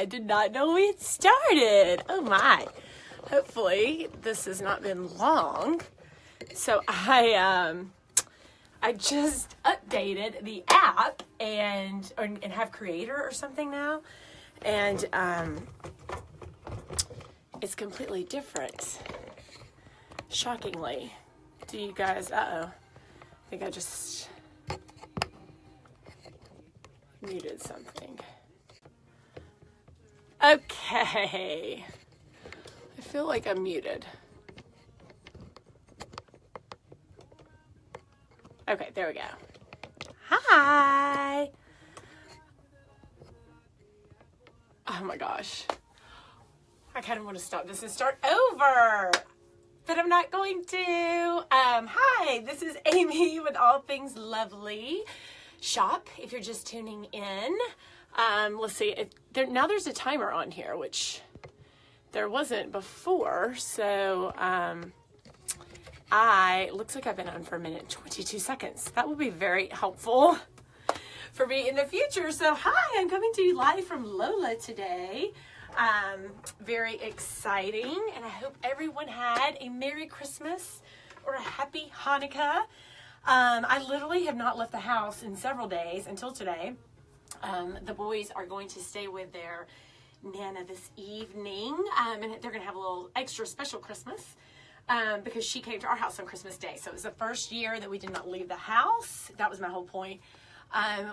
I did not know we had started. Oh my. Hopefully this has not been long. So I just updated the app and have Creator or something now. And it's completely different. Shockingly. Do you guys, I think I just muted something. Okay. I feel like I'm muted. Okay, there we go. Hi. Oh my gosh. I kind of want to stop this and start over, but I'm not going to. Hi, this is Amy with All Things Lovely Shop. If you're just tuning in, let's see. Now there's a timer on here, which there wasn't before. So looks like I've been on for a minute and 22 seconds. That will be very helpful for me in the future. So hi, I'm coming to you live from Lola today. Very exciting, and I hope everyone had a Merry Christmas or a Happy Hanukkah. I literally have not left the house in several days until today. The boys are going to stay with their Nana this evening, and they're going to have a little extra special Christmas because she came to our house on Christmas Day. So it was the first year that we did not leave the house. That was my whole point.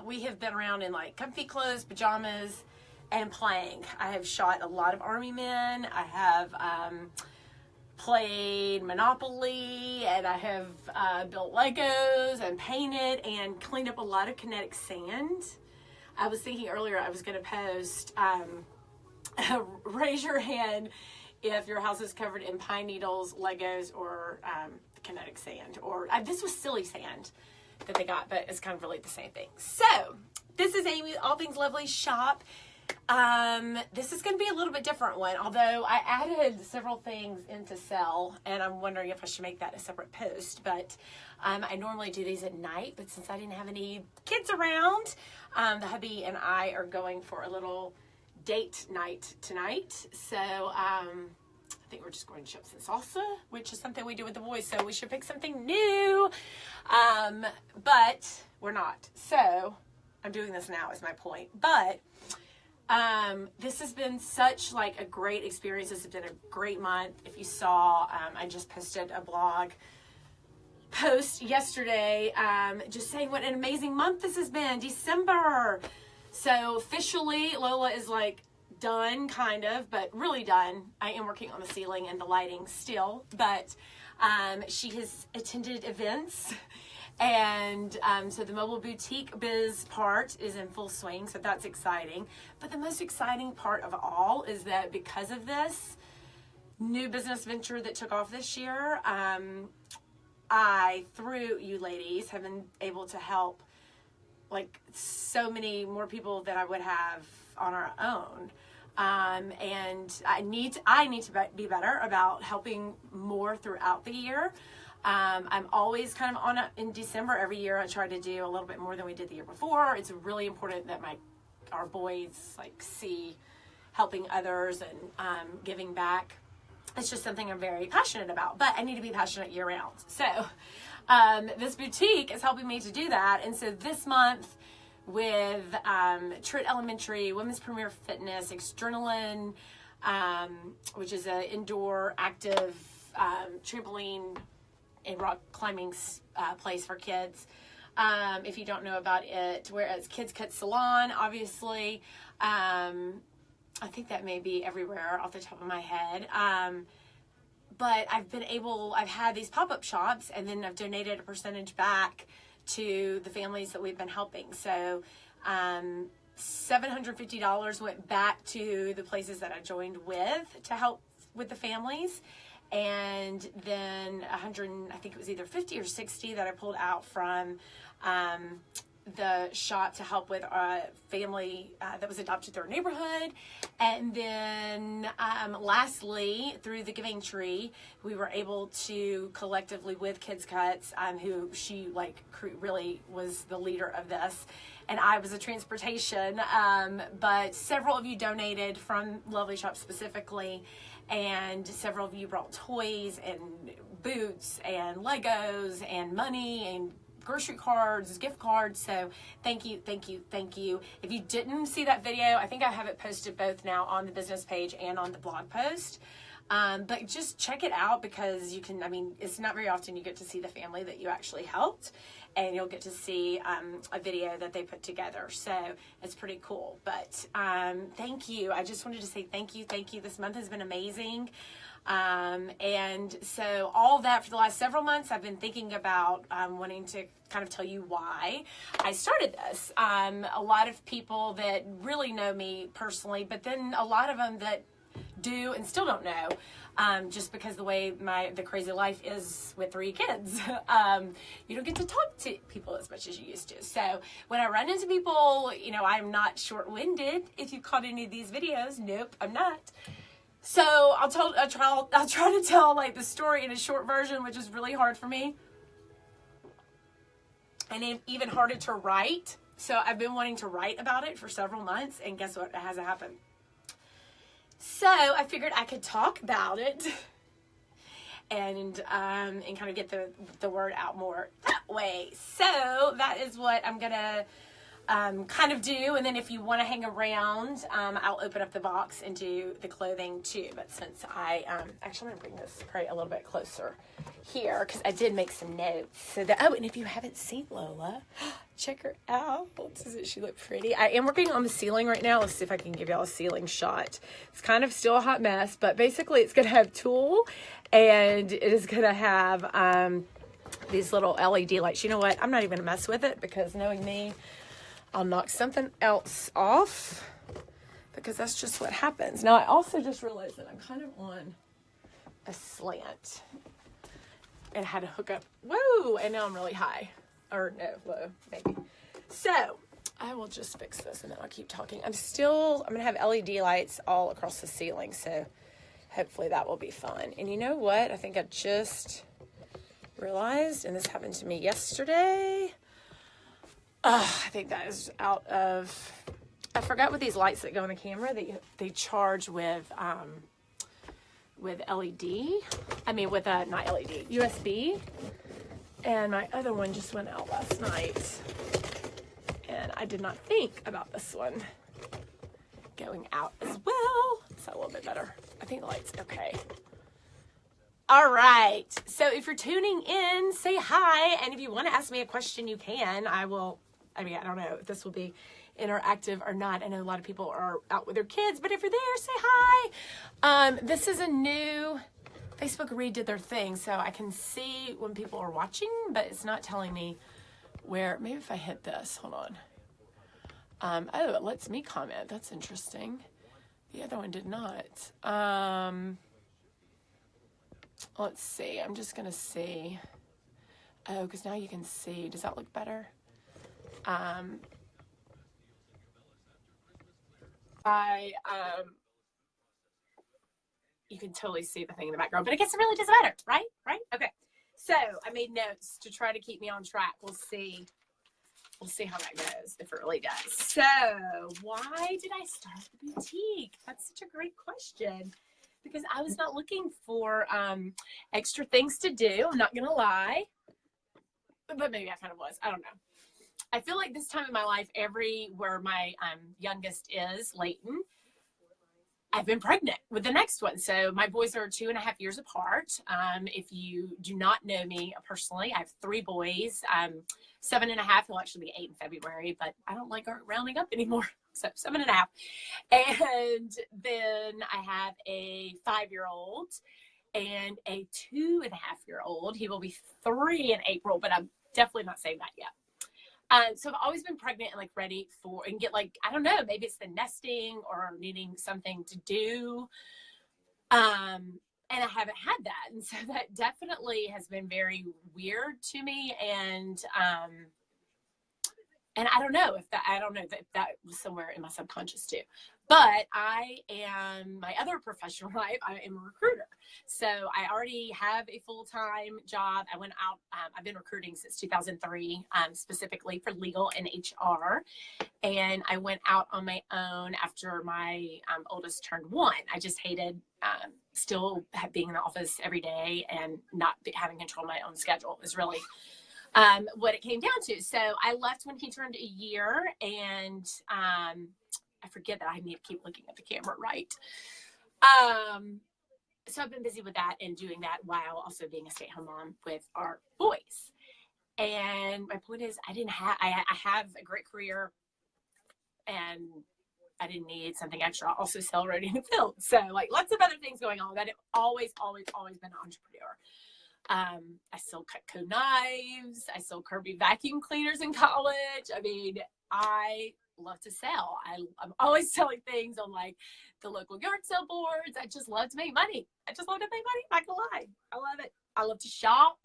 We have been around in like comfy clothes, pajamas, and playing. I have shot a lot of Army men. I have played Monopoly, and I have built Legos and painted and cleaned up a lot of kinetic sand. I was thinking earlier I was going to post, raise your hand if your house is covered in pine needles, Legos, or kinetic sand. Or this was silly sand that they got, but it's kind of really the same thing. So this is Amy, All Things Lovely Shop. This is going to be a little bit different one, although I added several things into sell, and I'm wondering if I should make that a separate post. But I normally do these at night, but since I didn't have any kids around, the hubby and I are going for a little date night tonight. So I think we're just going to chips and salsa, which is something we do with the boys, so we should pick something new. But we're not. So I'm doing this now is my point. But this has been such like a great experience. This has been a great month. If you saw, I just posted a blog post yesterday, just saying what an amazing month this has been, December. So officially Lola is like done kind of, but really done. I am working on the ceiling and the lighting still, but, she has attended events. And so the mobile boutique biz part is in full swing, so that's exciting. But the most exciting part of all is that because of this new business venture that took off this year, I, through you ladies, have been able to help like so many more people than I would have on our own. And I need to be better about helping more throughout the year. I'm always kind of in December every year. I try to do a little bit more than we did the year before. It's really important that our boys like see helping others and giving back. It's just something I'm very passionate about, but I need to be passionate year round. So this boutique is helping me to do that. And so this month with Trit Elementary, Women's Premier Fitness, Externalin, which is an indoor active trampoline and rock climbing place for kids. If you don't know about it, whereas Kids Cut Salon, obviously, I think that may be everywhere off the top of my head. But I've had these pop-up shops, and then I've donated a percentage back to the families that we've been helping. So $750 went back to the places that I joined with to help with the families. And then 100, I think it was either 50 or 60 that I pulled out from the shop to help with a family that was adopted through our neighborhood. And then lastly, through the Giving Tree, we were able to collectively with Kids Cuts, who she really was the leader of this, and I was a transportation, but several of you donated from Lovely Shop specifically, and several of you brought toys and boots and Legos and money and grocery cards, gift cards. So thank you, thank you, thank you. If you didn't see that video, I think I have it posted both now on the business page and on the blog post. But just check it out, because you can, it's not very often you get to see the family that you actually helped, and you'll get to see a video that they put together. So it's pretty cool. But thank you. I just wanted to say thank you, thank you. This month has been amazing. And so all that for the last several months, I've been thinking about wanting to kind of tell you why I started this. A lot of people that really know me personally, but then a lot of them that do and still don't know, just because the way the crazy life is with 3 kids, you don't get to talk to people as much as you used to. So when I run into people, I'm not short-winded. If you caught any of these videos, nope, I'm not. So I'll try to tell the story in a short version, which is really hard for me, and even harder to write. So I've been wanting to write about it for several months, and guess what? It hasn't happened. So I figured I could talk about it and kind of get the word out more that way. So that is what I'm gonna kind of do, and then if you want to hang around, I'll open up the box and do the clothing too. But since I'm gonna bring this crate a little bit closer here, because I did make some notes. So and if you haven't seen Lola, check her out. Doesn't she look pretty? I am working on the ceiling right now. Let's see if I can give y'all a ceiling shot. It's kind of still a hot mess, but basically it's gonna have tulle, and it is gonna have these little LED lights. You know what? I'm not even gonna mess with it, because knowing me, I'll knock something else off, because that's just what happens. Now, I also just realized that I'm kind of on a slant and had to hook up. Whoa! And now I'm really high. Or no, low, maybe. So I will just fix this, and then I'll keep talking. I'm going to have LED lights all across the ceiling, so hopefully that will be fun. And you know what? I think I just realized, and this happened to me yesterday. I think that is out of, I forgot what these lights that go on the camera, they charge with LED. With not LED, USB. And my other one just went out last night, and I did not think about this one going out as well. Is that a little bit better? I think the light's okay. All right. So if you're tuning in, say hi. And if you want to ask me a question, you can. I don't know if this will be interactive or not. I know a lot of people are out with their kids, but if you're there, say hi. This is a new, Facebook redid their thing, so I can see when people are watching, but it's not telling me where. Maybe if I hit this, hold on. Oh, it lets me comment. That's interesting. The other one did not. Let's see. I'm just going to see. Oh, because now you can see. Does that look better? You can totally see the thing in the background, but I guess it really doesn't matter, right? Right? Okay. So I made notes to try to keep me on track. We'll see how that goes, if it really does. So why did I start the boutique? That's such a great question, because I was not looking for extra things to do. I'm not going to lie, but maybe I kind of was. I don't know. I feel like this time in my life, where my youngest is, Layton, I've been pregnant with the next one. So my boys are 2.5 years apart. If you do not know me personally, I have 3 boys. 7.5, he'll actually be 8 in February, but I don't like rounding up anymore. So 7.5. And then I have a 5-year-old and a 2.5-year-old. He will be 3 in April, but I'm definitely not saying that yet. So I've always been pregnant and ready for, and get I don't know, maybe it's the nesting or needing something to do. And I haven't had that. And so that definitely has been very weird to me. And And I don't know if that was somewhere in my subconscious too. But my other professional life, I am a recruiter. So I already have a full-time job. I went out, I've been recruiting since 2003, specifically for legal and HR. And I went out on my own after my oldest turned 1. I just hated still being in the office every day and not having control of my own schedule is really what it came down to. So I left when he turned a year, and I forget that I need to keep looking at the camera, right? So I've been busy with that and doing that while also being a stay-at-home mom with our boys. And my point is, I have a great career, and I didn't need something extra. I also sell roadie in the field. So like lots of other things going on, but I've always been an entrepreneur. I sold Cutco knives. I sold Kirby vacuum cleaners in college. I mean, I love to sell. I'm always selling things on like the local yard sale boards. I just love to make money. I'm not gonna lie. I love it. I love to shop.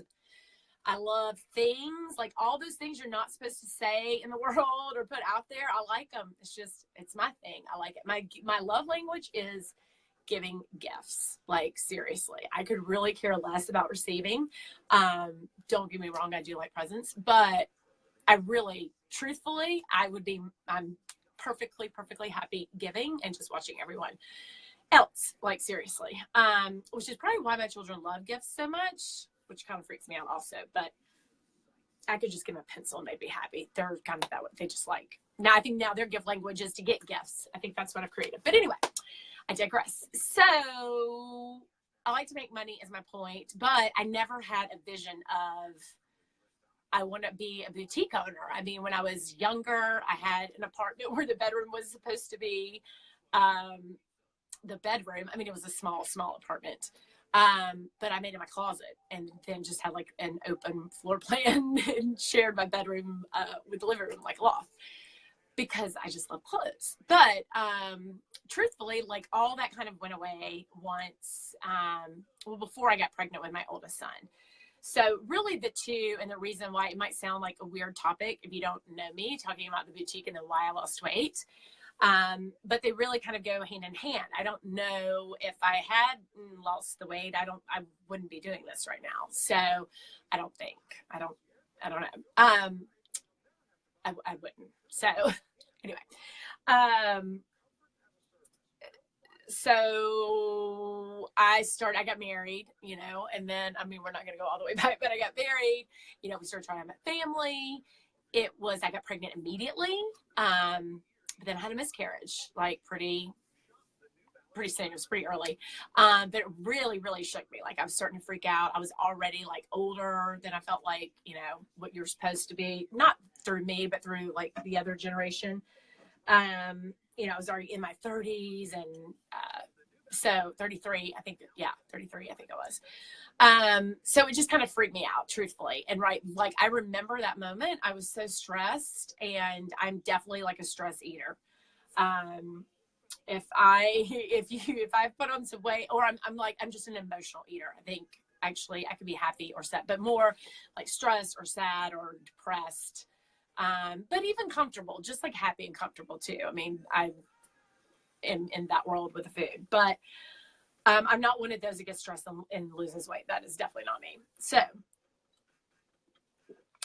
I love things, like all those things you're not supposed to say in the world or put out there. I like them. It's my thing. I like it. My love language is giving gifts. Like seriously, I could really care less about receiving. Don't get me wrong. I do like presents, but I really, truthfully, I'm perfectly happy giving and just watching everyone else. Like seriously, which is probably why my children love gifts so much, which kind of freaks me out also, but I could just give them a pencil and they'd be happy. They're kind of that way. They just like, now I think now their gift language is to get gifts. I think that's what I've created. But anyway, I digress. So I like to make money is my point, but I never had a vision of, I want to be a boutique owner. I mean, when I was younger, I had an apartment where the bedroom was supposed to be the bedroom. I mean, it was a small apartment. But I made it my closet and then just had like an open floor plan and shared my bedroom with the living room, like a loft, because I just love clothes. But truthfully, like all that kind of went away once, before I got pregnant with my oldest son. So really the two, and the reason why it might sound like a weird topic if you don't know me, talking about the boutique and then why I lost weight. But they really kind of go hand in hand. I don't know if I had lost the weight, I wouldn't be doing this right now. So I don't know. I wouldn't. So anyway, so I got married, and then, I mean, we're not going to go all the way back, but I got married, we started trying to have a family. I got pregnant immediately. But then I had a miscarriage, like pretty soon. It was pretty early. But it really, really shook me. Like I was starting to freak out. I was already like older than I felt like, what you're supposed to be, not through me, but through like the other generation. I was already in my 30s and, so 33, I think I was. So it just kind of freaked me out, truthfully. And like I remember that moment. I was so stressed, and I'm definitely like a stress eater. If I put on some weight, or I'm just an emotional eater. I think actually I could be happy or sad, but more like stressed or sad or depressed. But even comfortable, just like happy and comfortable too. I mean, I'm in that world with the food, but I'm not one of those that gets stressed and loses weight. That is definitely not me. So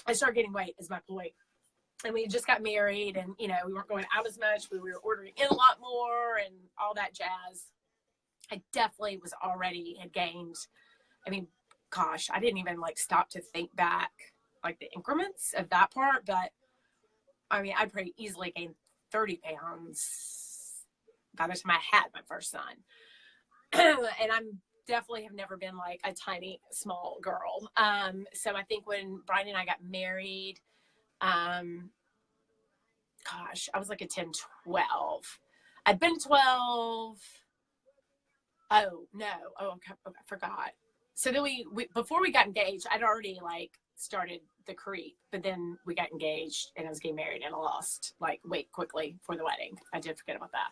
I started getting weight is my point. And we just got married, and, we weren't going out as much. We were ordering in a lot more and all that jazz. I definitely had gained. I mean, gosh, I didn't even like stop to think back like the increments of that part. But I mean, I'd pretty easily gained 30 pounds by the time I had my first son. And I'm definitely have never been like a tiny, small girl. So I think when Brian and I got married, gosh, I was like a 10, 12. I'd been 12. Oh, no. Oh, okay, I forgot. So then we before we got engaged, I'd already like started the creep, but then we got engaged and I was getting married and I lost like weight quickly for the wedding. I did forget about that.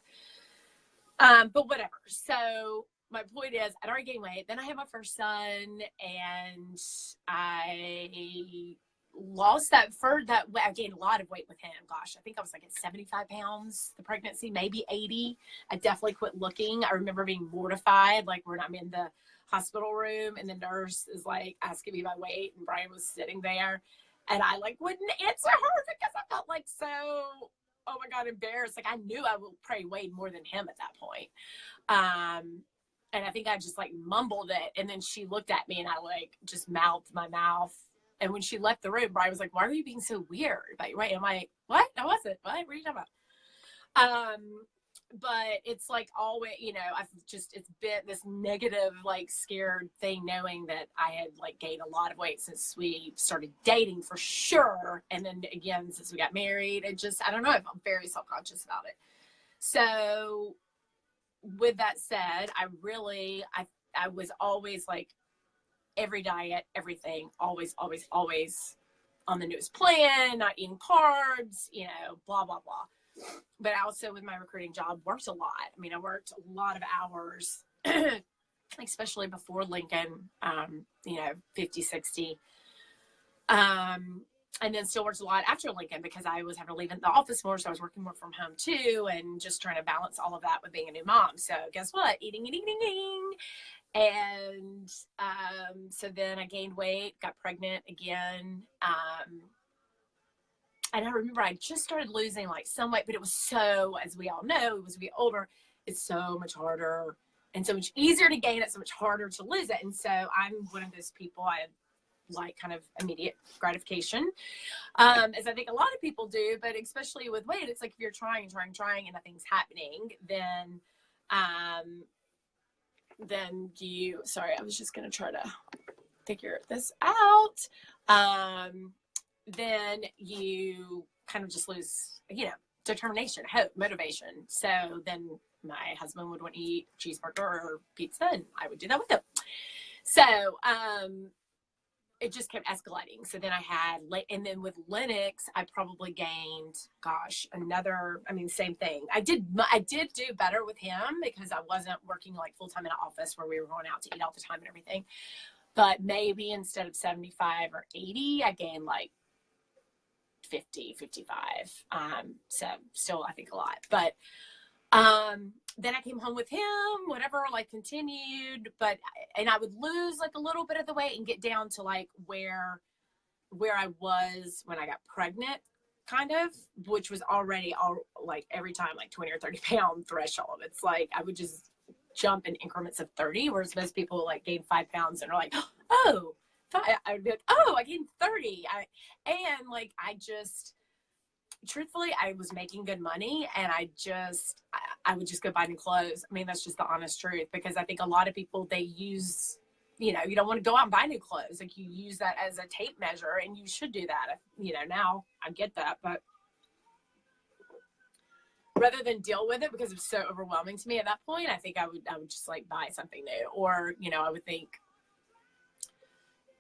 But whatever. So my point is I'd already gained weight. Then I had my first son, and I lost that I gained a lot of weight with him. Gosh, I think I was like at 75 pounds the pregnancy, maybe 80. I definitely quit looking. I remember being mortified, like when I'm in the hospital room and the nurse is like asking me my weight, and Brian was sitting there, and I like wouldn't answer her because I felt like so, oh my God, embarrassed. Like I knew I would probably weighed more than him at that point. And I think I just like mumbled it. And then she looked at me and I like just mouthed my mouth. And when she left the room, Brian was like, why are you being so weird? Like, right. I'm like, what? I wasn't. What are you talking about? But it's like always, you know, it's been this negative, like scared thing, knowing that I had like gained a lot of weight since we started dating for sure. And then again, since we got married, I don't know, I felt very self-conscious about it. So with that said, I was always like every diet, everything, always on the newest plan, not eating carbs, you know, blah, blah, blah. But also with my recruiting job, worked a lot. I mean, I worked a lot of hours, especially before Lincoln, you know, 50, 60. And then still worked a lot after Lincoln because I was having to leave in the office more. So I was working more from home too, and just trying to balance all of that with being a new mom. So guess what? Eating. And so then I gained weight, got pregnant again. And I remember I just started losing like some weight, but it was so, as we all know, as we get older, it's so much harder and so much easier to gain it, so much harder to lose it. And so I'm one of those people, I like kind of immediate gratification, as I think a lot of people do, but especially with weight, it's like if you're trying and nothing's happening, then sorry, I was just going to try to figure this out. Then you kind of just lose, you know, determination, hope, motivation. So then my husband would want to eat cheeseburger or pizza, and I would do that with him. So it just kept escalating. So then and then with Lennox, I probably gained, same thing. I did do better with him because I wasn't working like full time in an office where we were going out to eat all the time and everything. But maybe instead of 75 or 80, I gained like 50, 55. So still, I think a lot. But then I came home with him, whatever, like continued, and I would lose like a little bit of the weight and get down to like where I was when I got pregnant, kind of, which was already like every time like 20 or 30 pound threshold. It's like I would just jump in increments of 30, whereas most people like gain 5 pounds and are like, oh, I would be like, oh, I gained 30. Truthfully, I was making good money, and I would just go buy new clothes. I mean, that's just the honest truth, because I think a lot of people, they use, you know, you don't want to go out and buy new clothes. Like, you use that as a tape measure, and you should do that. You know, now I get that, but rather than deal with it because it was so overwhelming to me at that point, I think I would just like buy something new, or, you know, I would think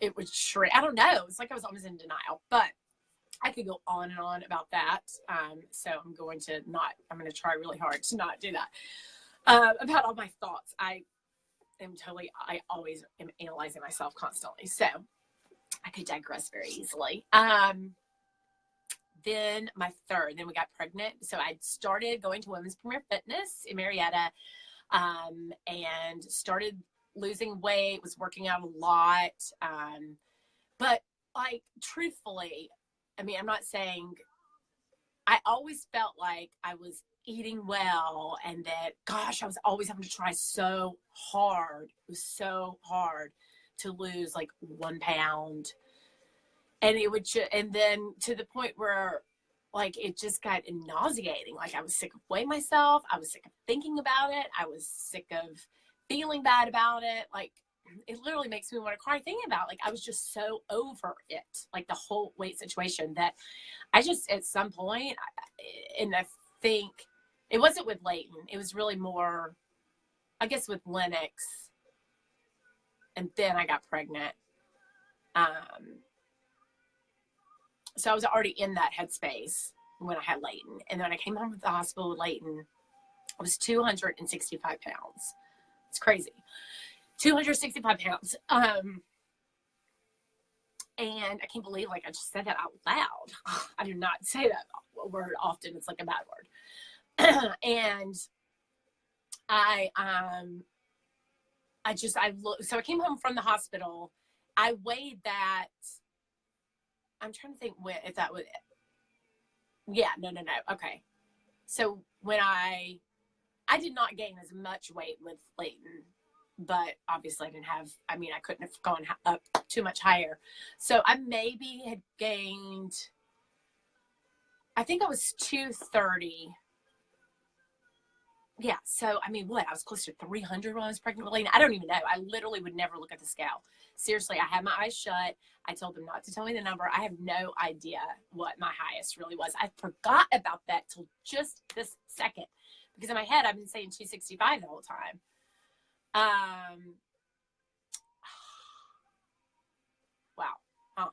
it would shrink. I don't know. It's like I was always in denial, but I could go on and on about that. So I'm going to try really hard to not do that. About all my thoughts. I always am analyzing myself constantly. So I could digress very easily. Then we got pregnant. So I started going to Women's Premier Fitness in Marietta, and started losing weight, was working out a lot. But like, truthfully, I mean, I'm not saying, I always felt like I was eating well, and that, gosh, I was always having to try so hard. It was so hard to lose like 1 pound. And and then to the point where like, it just got nauseating. Like, I was sick of weighing myself. I was sick of thinking about it. I was sick of feeling bad about it. Like, it literally makes me want to cry thinking about, like, I was just so over it, like the whole weight situation, that I just, at some point, and I think it wasn't with Leighton, it was really more, I guess, with Lennox, and then I got pregnant. So I was already in that headspace when I had Leighton, and then when I came home from the hospital with Leighton, I was 265 pounds. It's crazy. 265 pounds. And I can't believe, like, I just said that out loud. I do not say that word often. It's like a bad word. And so I came home from the hospital. I weighed that. I'm trying to think if that was, yeah, no. Okay. So when I did not gain as much weight with Layton, but obviously I couldn't have gone up too much higher. So I maybe had gained, I think I was 230. Yeah. So, I was close to 300 when I was pregnant with Layton. I don't even know. I literally would never look at the scale. Seriously, I had my eyes shut. I told them not to tell me the number. I have no idea what my highest really was. I forgot about that till just this second, because in my head, I've been saying 265 the whole time. Wow. Huh.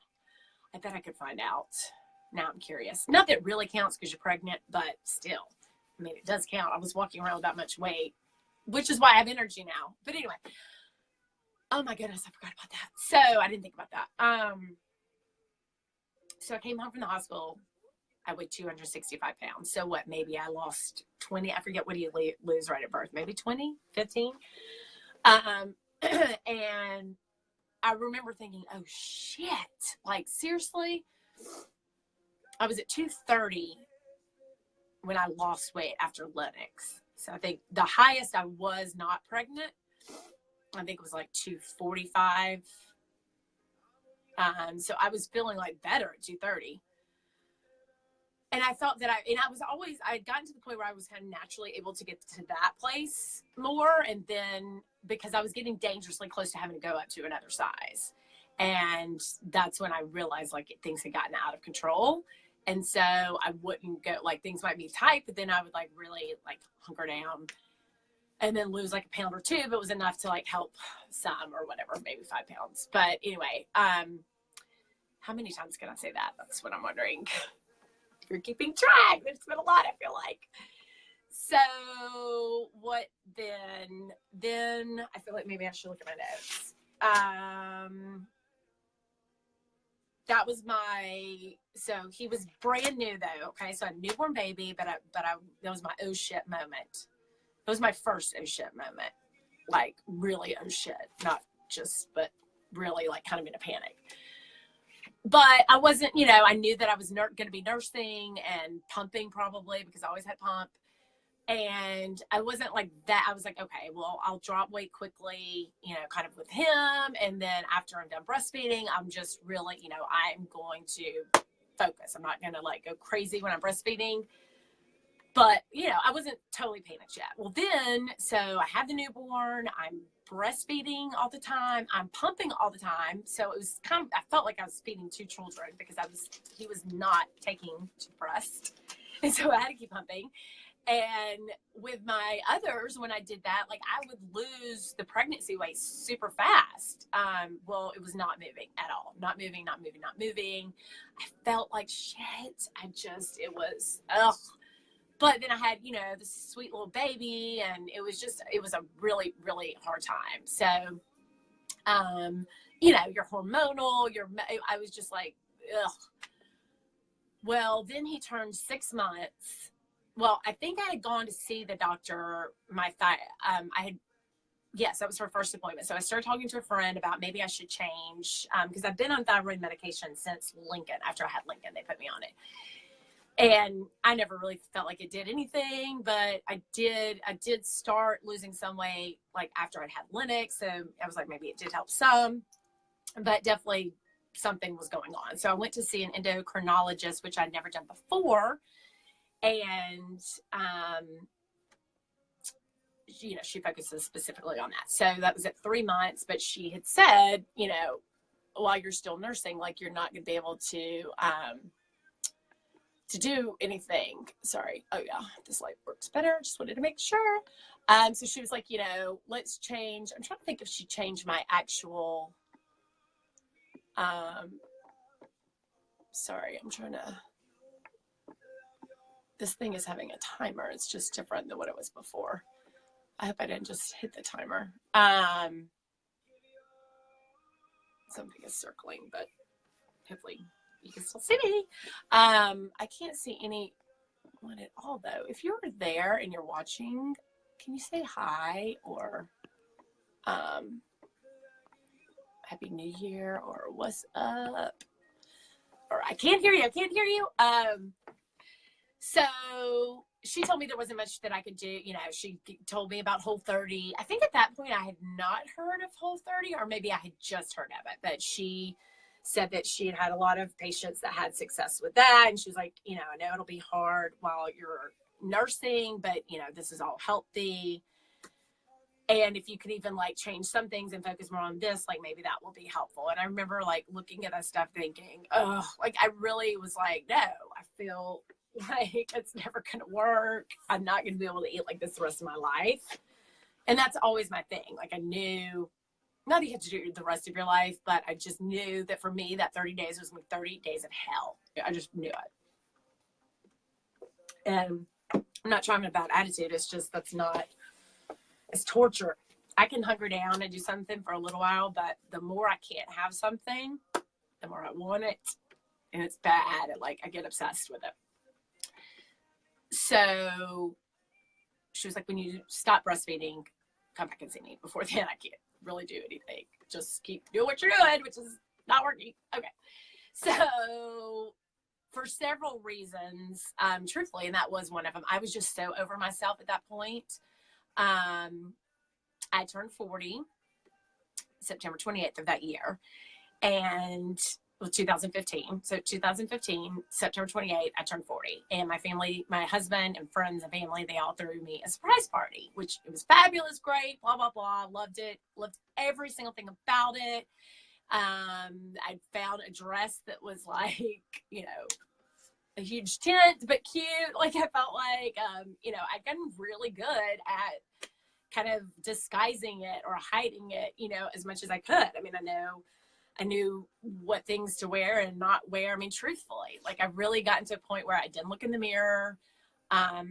I bet I could find out. Now I'm curious. Not that it really counts because you're pregnant, but still, it does count. I was walking around with that much weight, which is why I have energy now. But anyway, oh my goodness, I forgot about that. So I didn't think about that. So I came home from the hospital. I weighed 265 pounds. So what, maybe I lost 20. I forget, what do you lose right at birth? Maybe 20, 15. And I remember thinking, oh shit, like seriously, I was at 230 when I lost weight after Lennox. So I think the highest I was not pregnant, I think it was like 245. So I was feeling like better at 230. And I felt that I had gotten to the point where I was kind of naturally able to get to that place more. And then because I was getting dangerously close to having to go up to another size. And that's when I realized like things had gotten out of control. And so I wouldn't go, like things might be tight, but then I would like really like hunker down and then lose like a pound or two, but it was enough to like help some or whatever, maybe 5 pounds. But anyway, how many times can I say that? That's what I'm wondering. If you're keeping track, there's been a lot, I feel like. So what then? Then I feel like maybe I should look at my notes. That was so he was brand new though. Okay. So a newborn baby, but that was my oh shit moment. It was my first oh shit moment. Like really oh shit. Not just, but really like kind of in a panic. But I wasn't, I knew that I was going to be nursing and pumping probably because I always had pump. And I wasn't like that. I was like, okay, well, I'll drop weight quickly, kind of with him. And then after I'm done breastfeeding, I'm just really, I'm going to focus. I'm not going to like go crazy when I'm breastfeeding. But, I wasn't totally panicked yet. Well, then, so I have the newborn. I'm breastfeeding all the time. I'm pumping all the time. So it was I felt like I was feeding 2 children because he was not taking to breast. And so I had to keep pumping. And with my others, when I did that, like I would lose the pregnancy weight super fast. Well, it was not moving at all. Not moving. I felt like shit. It was, ugh. But then I had, this sweet little baby, and it was a really, really hard time. So, you're hormonal, I was just like, ugh. Well, then he turned 6 months. Well, I think I had gone to see the doctor, yes, that was her first appointment. So I started talking to a friend about maybe I should change, because I've been on thyroid medication since Lincoln. After I had Lincoln, they put me on it. And I never really felt like it did anything, but I did start losing some weight like after I'd had Lennox. So I was like, maybe it did help some, but definitely something was going on. So I went to see an endocrinologist, which I'd never done before. And, she focuses specifically on that. So that was at 3 months, but she had said, while you're still nursing, like you're not going to be able to do anything. Sorry. Oh yeah, this light works better. Just wanted to make sure. So she was like, let's change. I'm trying to think if she changed my actual, sorry, this thing is having a timer. It's just different than what it was before. I hope I didn't just hit the timer. Something is circling, but hopefully you can still see me. I can't see anyone at all though. If you're there and you're watching, can you say hi or Happy New Year or what's up? Or I can't hear you. So she told me there wasn't much that I could do. You know, she told me about Whole30. I think at that point I had not heard of Whole30, or maybe I had just heard of it. But she said that she had a lot of patients that had success with that. And she was like, you know, I know it'll be hard while you're nursing, but, you know, this is all healthy. And if you could even like change some things and focus more on this, like maybe that will be helpful. And I remember like looking at that stuff thinking, oh, like I really was like, no, I feel like it's never going to work. I'm not going to be able to eat like this the rest of my life. And that's always my thing. Like I knew, not that you have to do the rest of your life, but I just knew that for me, that 30 days was like 30 days of hell. I just knew it. And I'm not trying to have a bad attitude. It's just, it's torture. I can hunker down and do something for a little while, but the more I can't have something, the more I want it. And it's bad. Like I get obsessed with it. So she was like, when you stop breastfeeding, come back and see me. Before then, I can't really do anything. Just keep doing what you're doing, which is not working. Okay. So for several reasons, truthfully, and that was one of them, I was just so over myself at that point. I turned 40 September 28th of that year, and 2015. So 2015, September 28th, I turned 40, and my family, my husband and friends and family, they all threw me a surprise party, which it was fabulous, great, blah, blah, blah. Loved it. Loved every single thing about it. I found a dress that was like, you know, a huge tent, but cute. Like I felt like, you know, I'd gotten really good at kind of disguising it or hiding it, you know, as much as I could. I mean, I knew what things to wear and not wear. I mean, truthfully, like I really got into a point where I didn't look in the mirror. I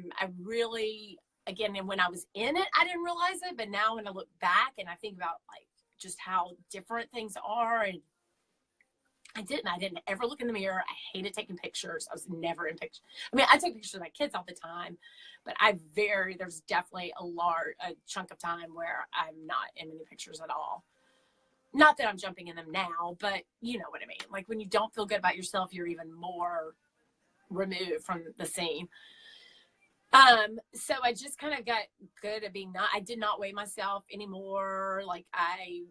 really, again, and when I was in it, I didn't realize it, but now when I look back and I think about like just how different things are, and I didn't ever look in the mirror. I hated taking pictures. I was never in pictures. I mean, I take pictures of my kids all the time, but there's definitely a chunk of time where I'm not in many pictures at all. Not that I'm jumping in them now, but you know what I mean? Like when you don't feel good about yourself, you're even more removed from the scene. So I just kind of got good at I did not weigh myself anymore. Like I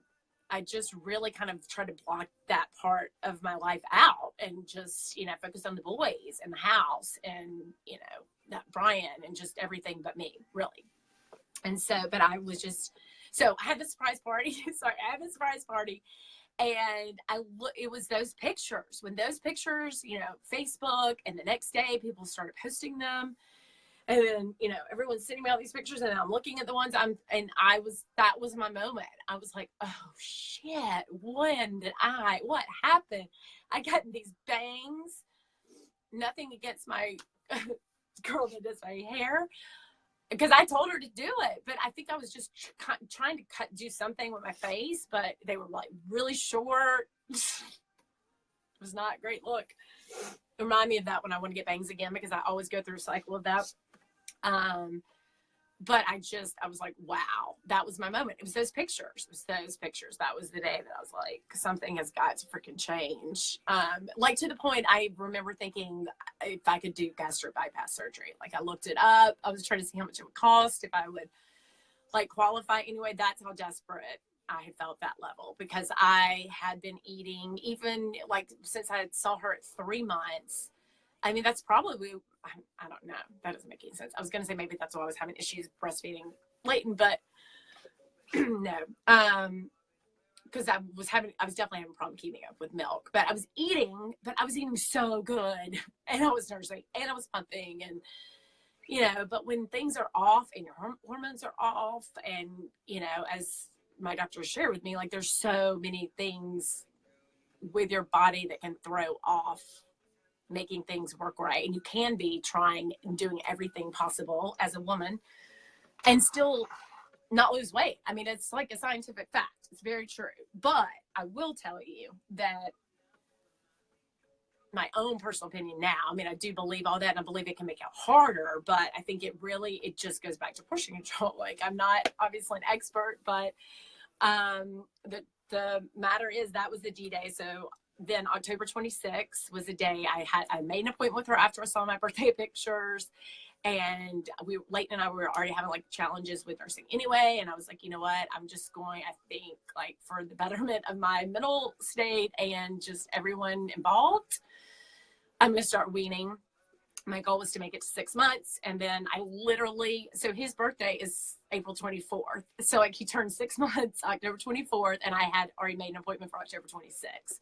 just really kind of tried to block that part of my life out and just, you know, focus on the boys and the house and, you know, that Brian and just everything but me, really. And so, but I was just, so I had the surprise party. And it was those pictures. When those pictures, you know, Facebook, and the next day people started posting them. And then, you know, everyone's sending me all these pictures and I'm looking at the ones that was my moment. I was like, oh shit, what happened? I got these bangs, nothing against my girl that does my hair, because I told her to do it, but I think I was just trying to do something with my face, but they were like really short. It was not a great look. It reminded me of that when I want to get bangs again, because I always go through a cycle of that. But I was like, wow, that was my moment. It was those pictures. That was the day that I was like, something has got to freaking change. Like to the point, I remember thinking if I could do gastric bypass surgery. Like I looked it up. I was trying to see how much it would cost, if I would like qualify anyway. That's how desperate I had felt that level, because I had been eating, even like since I saw her at 3 months. I mean, that's probably, I don't know. That doesn't make any sense. I was going to say maybe that's why I was having issues breastfeeding Leighton, but no. Because I was definitely having a problem keeping up with milk. But I was eating so good. And I was nursing and I was pumping. And, you know, but when things are off and your hormones are off, and, you know, as my doctor shared with me, like there's so many things with your body that can throw off making things work right. And you can be trying and doing everything possible as a woman and still not lose weight. I mean, it's like a scientific fact. It's very true. But I will tell you that my own personal opinion now. I mean, I do believe all that, and I believe it can make it harder, but I think it just goes back to portion control. Like, I'm not obviously an expert, but the matter is that was the D-Day. So then October 26th was the day I made an appointment with her after I saw my birthday pictures. And Leighton and I were already having like challenges with nursing anyway. And I was like, you know what? I'm just going, I think, like, for the betterment of my mental state and just everyone involved, I'm going to start weaning. My goal was to make it to 6 months. And then so his birthday is April 24th. So like he turned 6 months, October 24th. And I had already made an appointment for October 26th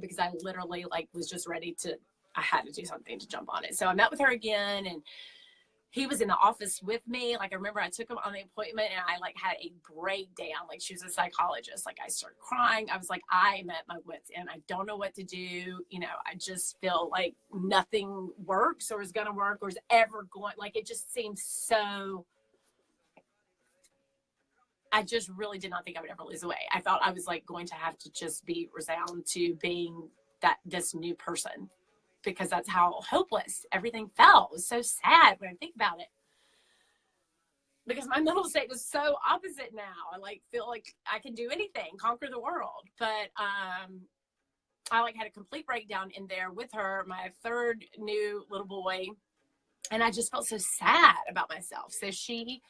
because I literally like was just ready I had to do something to jump on it. So I met with her again, and he was in the office with me. Like, I remember I took him on the appointment, and I like had a breakdown. Like, she was a psychologist. Like, I started crying. I was like, I'm at my wits' end. I don't know what to do. You know, I just feel like nothing works or is going to work or is ever going. Like, it just seems so. I just really did not think I would ever lose the weight. I thought I was like going to have to just be resound to being this new person, because that's how hopeless everything felt. It was so sad when I think about it, because my mental state is so opposite now. I like feel like I can do anything, conquer the world. But I like had a complete breakdown in there with her, my third new little boy, and I just felt so sad about myself. So she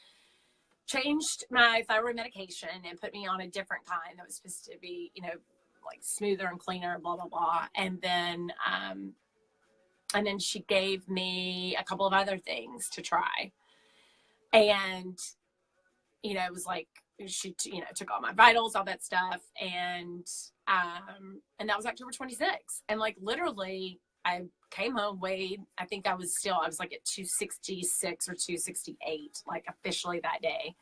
changed my thyroid medication and put me on a different kind that was supposed to be, you know, like smoother and cleaner, blah blah blah. And then she gave me a couple of other things to try. And, you know, it was like, she, you know, took all my vitals, all that stuff. And that was October 26th. And like, literally I came home, weighed, I think I was like at 266 or 268, like officially that day.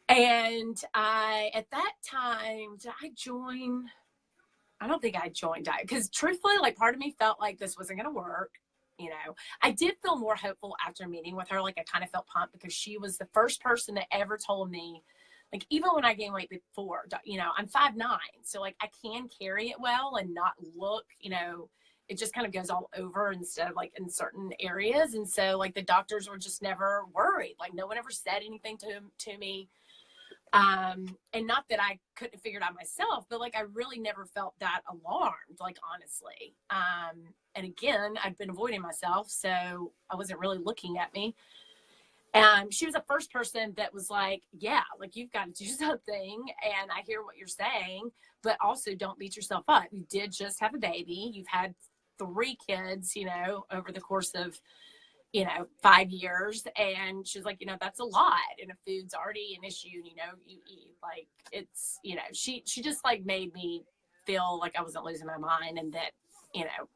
And at that time, did I join? I don't think I joined diet, because truthfully, like, part of me felt like this wasn't going to work. You know, I did feel more hopeful after meeting with her. Like, I kind of felt pumped because she was the first person that ever told me, like, even when I gained weight before, you know, I'm 5'9", so like I can carry it well and not look, you know, it just kind of goes all over instead of like in certain areas. And so like the doctors were just never worried. Like, no one ever said anything to me. And not that I couldn't figure it out myself, but like I really never felt that alarmed, like, honestly. And again, I'd been avoiding myself, so I wasn't really looking at me. And she was the first person that was like, yeah, like, you've got to do something. And I hear what you're saying, but also don't beat yourself up. You did just have a baby. You've had 3 kids, you know, over the course of, you know, 5 years. And she's like, you know, that's a lot. And if food's already an issue, you know, you eat, like, it's, you know, she just like made me feel like I wasn't losing my mind and that, you know,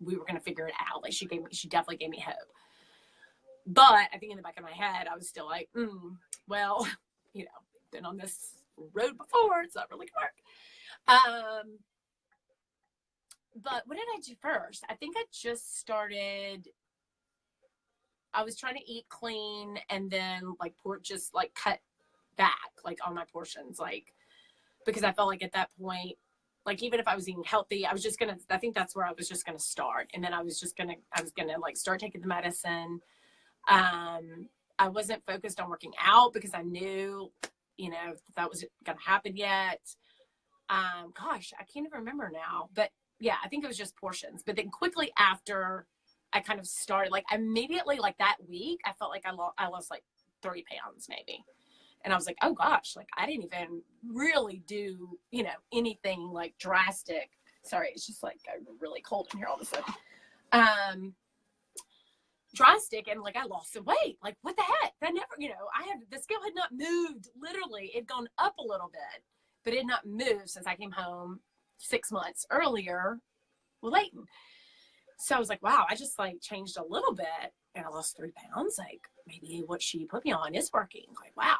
we were going to figure it out. Like, she definitely gave me hope. But I think in the back of my head, I was still like, well, you know, been on this road before. It's not really going to work. But what did I do first? I think I just started, I was trying to eat clean and then like just like cut back like on my portions, like, because I felt like at that point, like, even if I was eating healthy, I think that's where I was just going to start. And then I was going to like start taking the medicine. I wasn't focused on working out because I knew, you know, that was going to happen yet. Gosh, I can't even remember now, but yeah, I think it was just portions. But then quickly after I kind of started, like, immediately, like that week, I felt like I lost like 3 pounds maybe. And I was like, oh gosh, like I didn't even really do, you know, anything like drastic. Sorry, it's just like really cold in here all of a sudden. Drastic, and like I lost some weight. Like, what the heck? That never, you know, the scale had not moved. Literally, it had gone up a little bit, but it had not moved since I came home 6 months earlier with Leighton. So I was like, wow, I just like changed a little bit and I lost 3 pounds. Like, maybe what she put me on is working. Like, wow.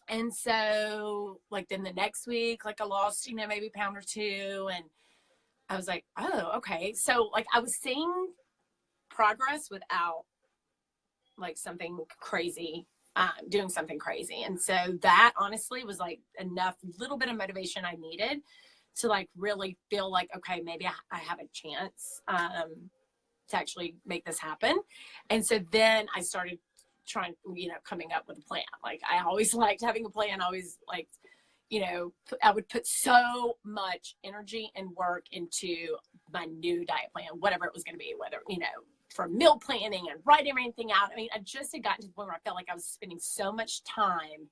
And so like then the next week, like I lost, you know, maybe a pound or 2, and I was like, oh, okay. So like I was seeing progress without like something crazy, doing something crazy. And so that honestly was like enough, little bit of motivation I needed to like really feel like, okay, maybe I have a chance to actually make this happen. And so then I started trying, coming up with a plan. Like I always liked having a plan. I always liked, I would put so much energy and work into my new diet plan, whatever it was going to be, whether, from meal planning and writing everything out. I mean, I just had gotten to the point where I felt like I was spending so much time,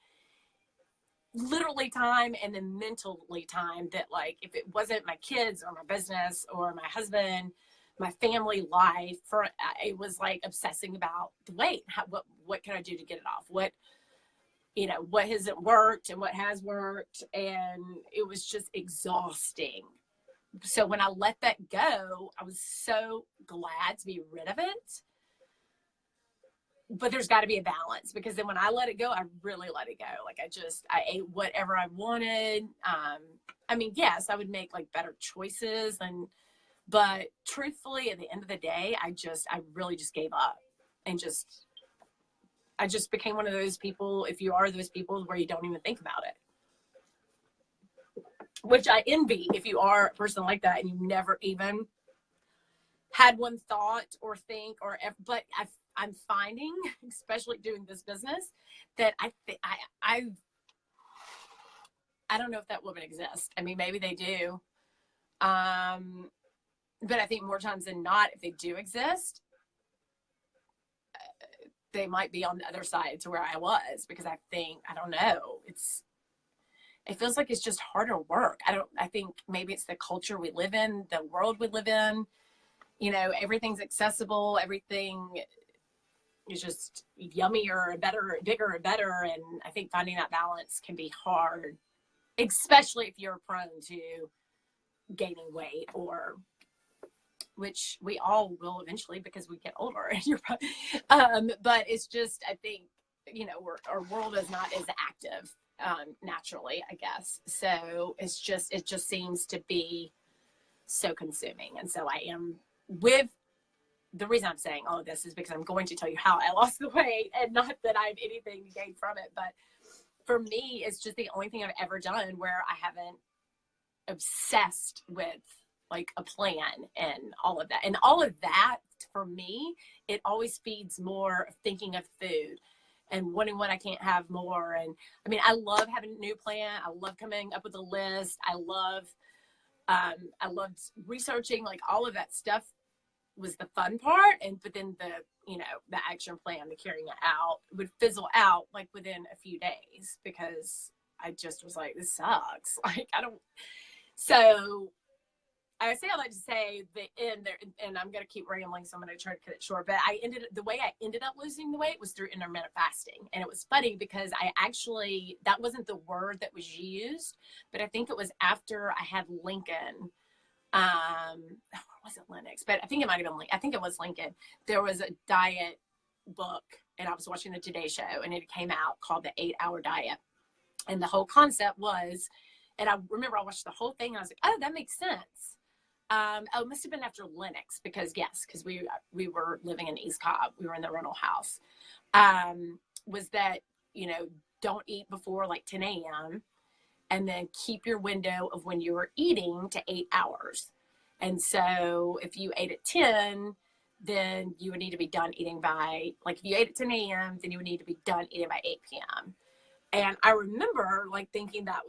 literally time and then mentally time, that like if it wasn't my kids or my business or my husband, my family life, it was like obsessing about the weight. What can I do to get it off? What hasn't worked and what has worked, and it was just exhausting. So when I let that go, I was so glad to be rid of it. But there's got to be a balance, because then when I let it go, I really let it go. Like I ate whatever I wanted. I mean, yes, I would make like better choices, but truthfully, at the end of the day, I really just gave up, and I just became one of those people, if you are those people, where you don't even think about it. Which I envy if you are a person like that and you never even had one thought or think but I'm finding, especially doing this business, that I don't know if that woman exists. I mean, maybe they do. But I think more times than not, if they do exist, they might be on the other side to where I was, because I don't know. It feels like it's just harder work. I think maybe it's the culture we live in, the world we live in. Everything's accessible. Everything is just yummier and better, bigger and better. And I think finding that balance can be hard, especially if you're prone to gaining weight, which we all will eventually because we get older. But it's just, I think, our world is not as active naturally, I guess. So it just seems to be so consuming. And so I am the reason I'm saying all of this is because I'm going to tell you how I lost the weight, and not that I have anything to gain from it. But for me, it's just the only thing I've ever done where I haven't obsessed with like a plan and all of that. And all of that, for me, it always feeds more of thinking of food and wanting what I can't have more. And I mean, I love having a new plan. I love coming up with a list. I loved researching, like all of that stuff was the fun part. But then the action plan, the carrying it out, would fizzle out like within a few days, because I just was like, this sucks. Like, so I say all that to say the end there, and I'm going to keep rambling, so I'm going to try to cut it short. But the way I ended up losing the weight was through intermittent fasting. And it was funny because that wasn't the word that was used, but I think it was after I had Lincoln. It wasn't Lennox, but I think it might have been Lincoln. I think it was Lincoln. There was a diet book, and I was watching the Today Show, and it came out called The 8-Hour Diet. And the whole concept was, and I remember I watched the whole thing, and I was like, oh, that makes sense. It must have been after Lennox, because we were living in East Cobb. We were in the rental house. Was that, don't eat before like 10 a.m. and then keep your window of when you were eating to 8 hours. And so if you ate at 10, then you would need to be done eating by, like if you ate at 10 a.m., then you would need to be done eating by 8 p.m. And I remember like thinking that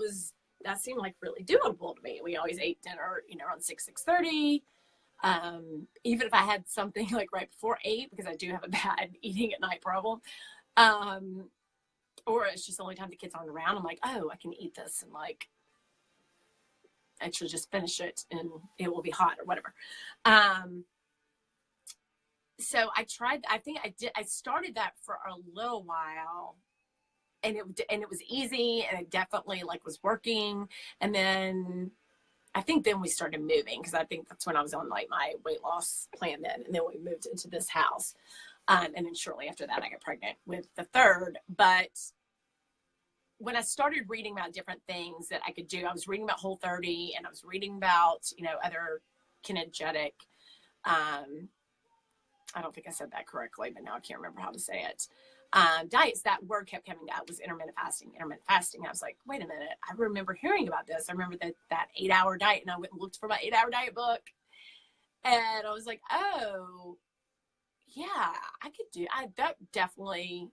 seemed like really doable to me. We always ate dinner, around 6:30. Even if I had something like right before 8, because I do have a bad eating at night problem. Or it's just the only time the kids aren't around. I'm like, oh, I can eat this and like actually just finish it and it will be hot or whatever. So I started that for a little while, and it was easy, and it definitely like was working. And then I think then we started moving, because I think that's when I was on like my weight loss plan then. And then we moved into this house. And then shortly after that, I got pregnant with the third. But when I started reading about different things that I could do, I was reading about Whole30, and I was reading about, other kinetic, I don't think I said that correctly, but now I can't remember how to say it. diets, that word kept coming up was intermittent fasting, intermittent fasting. I was like, wait a minute, I remember hearing about this. I remember that 8-hour diet, and I went and looked for my 8-hour diet book, and I was like, oh yeah, I could do that. Definitely,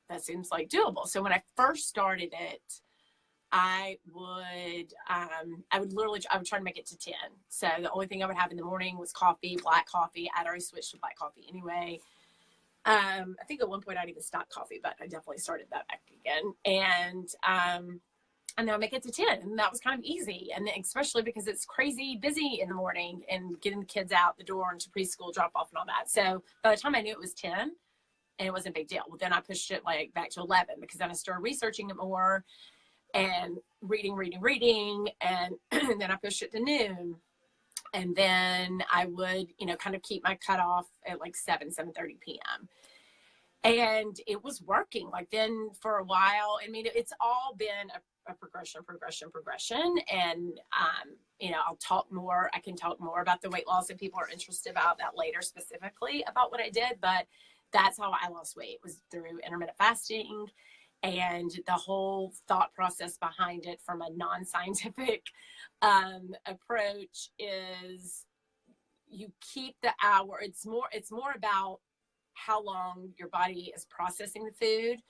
that seems like doable. So when I first started it, I would try to make it to 10. So the only thing I would have in the morning was coffee, black coffee. I'd already switched to black coffee anyway. I think at one point I'd even stopped coffee, but I definitely started that back again. And then I make it to 10, and that was kind of easy. And especially because it's crazy busy in the morning and getting the kids out the door into preschool drop off and all that. So by the time I knew it was 10, and it wasn't a big deal. Well, then I pushed it like back to 11, because then I started researching it more and reading. And then I pushed it to noon. And then I would, kind of keep my cutoff at like 7:30 p.m. And it was working. Like then for a while, I mean, it's all been a progression. And, I can talk more about the weight loss if people are interested about that later, specifically about what I did. But that's how I lost weight, was through intermittent fasting. And the whole thought process behind it from a non-scientific approach is you keep the hour. It's more about how long your body is processing the food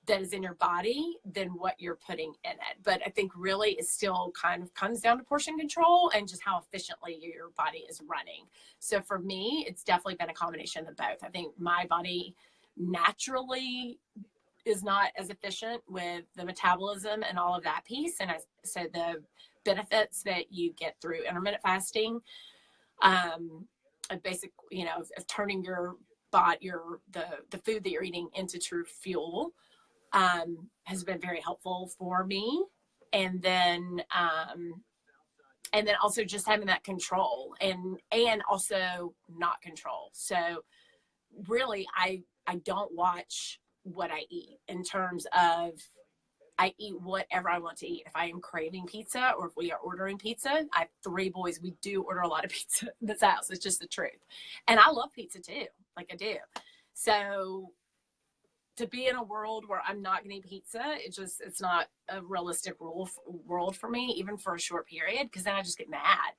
that is in your body than what you're putting in it. But I think really it still kind of comes down to portion control and just how efficiently your body is running. So for me, it's definitely been a combination of both. I think my body naturally is not as efficient with the metabolism and all of that piece. And so the benefits that you get through intermittent fasting, basically, of turning your body, the food that you're eating into true fuel, has been very helpful for me. And then also just having that control and also not control. So really, I don't watch what I eat in terms of, I eat whatever I want to eat. If I am craving pizza, or if we are ordering pizza, I have 3 boys. We do order a lot of pizza in this house. It's just the truth. And I love pizza too. Like I do. So to be in a world where I'm not going to eat pizza, it's not a realistic world for me, even for a short period, because then I just get mad.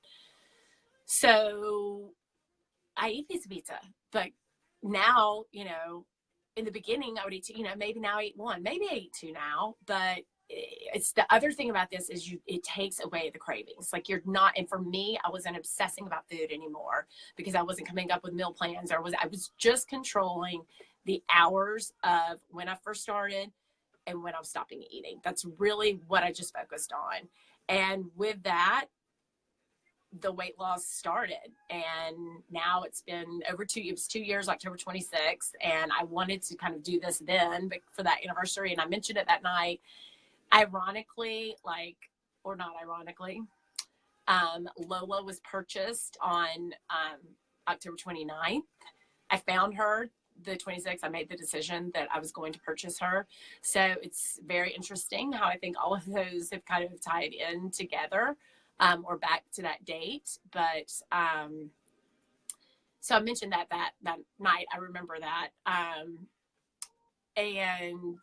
So I eat pizza, but now, in the beginning I would eat 2, maybe now I eat 1, maybe I eat 2 now, but it's the other thing about this is it takes away the cravings. Like you're not, and for me, I wasn't obsessing about food anymore because I wasn't coming up with meal plans, I was just controlling the hours of when I first started and when I was stopping eating. That's really what I just focused on. And with that, the weight loss started, and now it's been over 2 years, October 26th. And I wanted to kind of do this then, but for that anniversary. And I mentioned it that night, ironically, or not ironically, Lola was purchased on October 29th. I found her the 26th. I made the decision that I was going to purchase her. So it's very interesting how I think all of those have kind of tied in together, or back to that date. But so I mentioned that night. I remember that. And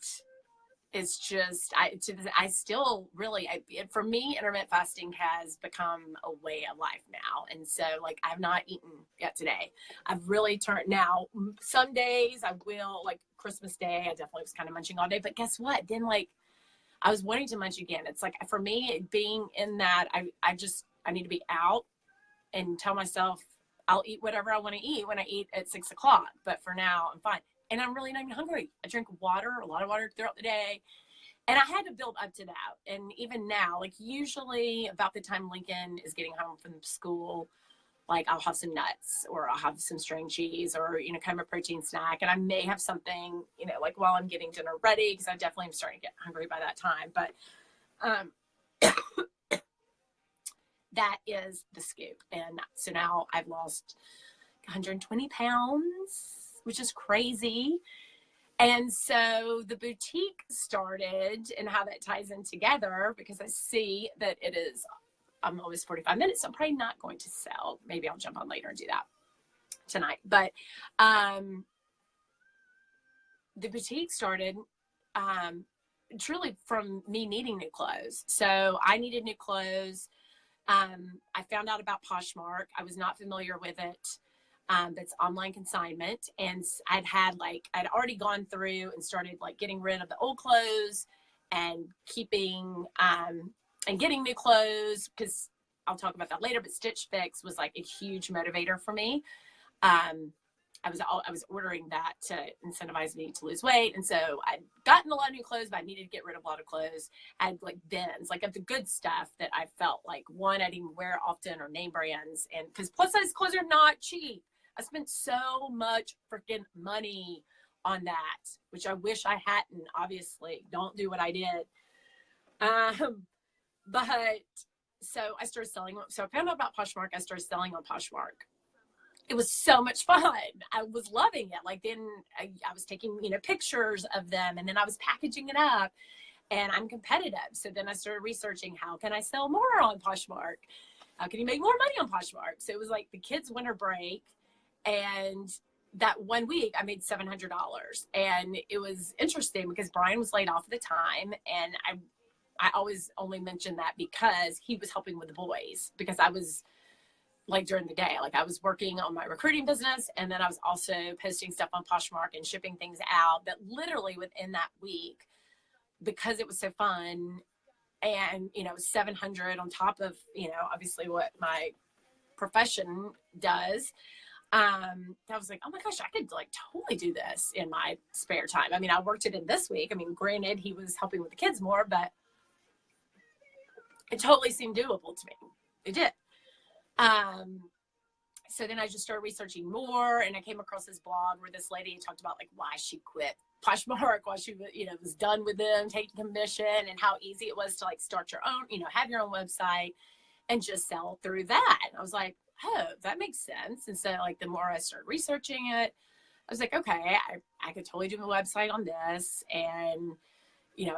it's just, I still really, for me, intermittent fasting has become a way of life now. And so I've not eaten yet today. I've really turned, now some days I will, like Christmas Day, I definitely was kind of munching all day, but guess what? Then I was wanting to munch again. It's for me, being in that, I need to be out and tell myself I'll eat whatever I want to eat when I eat at 6 o'clock. But for now, I'm fine. And I'm really not even hungry. I drink water, a lot of water throughout the day. And I had to build up to that. And even now, usually about the time Lincoln is getting home from school, I'll have some nuts, or I'll have some string cheese, or, kind of a protein snack. And I may have something, while I'm getting dinner ready, because I definitely am starting to get hungry by that time. But that is the scoop. And so now I've lost 120 pounds, which is crazy. And so the boutique started, and how that ties in together, because I see that I'm almost 45 minutes. So I'm probably not going to sell. Maybe I'll jump on later and do that tonight. But the boutique started truly from me needing new clothes. So I needed new clothes. I found out about Poshmark. I was not familiar with it. That's online consignment. And I'd already gone through and started like getting rid of the old clothes and keeping, and getting new clothes, because I'll talk about that later, but Stitch Fix was like a huge motivator for me. I was ordering that to incentivize me to lose weight. And so I'd gotten a lot of new clothes, but I needed to get rid of a lot of clothes. I had like bins, like of the good stuff that I felt like, one, I didn't wear often, or name brands. And because plus size clothes are not cheap. I spent so much freaking money on that, which I wish I hadn't. Obviously, don't do what I did. But so I started selling. So I found out about Poshmark. I started selling on Poshmark. It was so much fun. I was loving it. Like then I was taking, pictures of them, and then I was packaging it up, and I'm competitive. So then I started researching, how can I sell more on Poshmark? How can you make more money on Poshmark? So it was like the kids' winter break, and that one week I made $700. And it was interesting because Brian was laid off at the time. And I always only mention that because he was helping with the boys, because I was like during the day, like I was working on my recruiting business, and then I was also posting stuff on Poshmark and shipping things out. That literally within that week, because it was so fun, and it was 700 on top of obviously what my profession does. I was like, oh my gosh, I could like totally do this in my spare time. I mean, I worked it in this week. I mean, granted, he was helping with the kids more, but it totally seemed doable to me. It did. So then I just started researching more, and I came across this blog where this lady talked about like why she quit Poshmark, why she was done with them taking commission, and how easy it was to like start your own, have your own website and just sell through that. And I was like, oh, that makes sense. And so like the more I started researching it, I was like, okay, I could totally do a website on this, and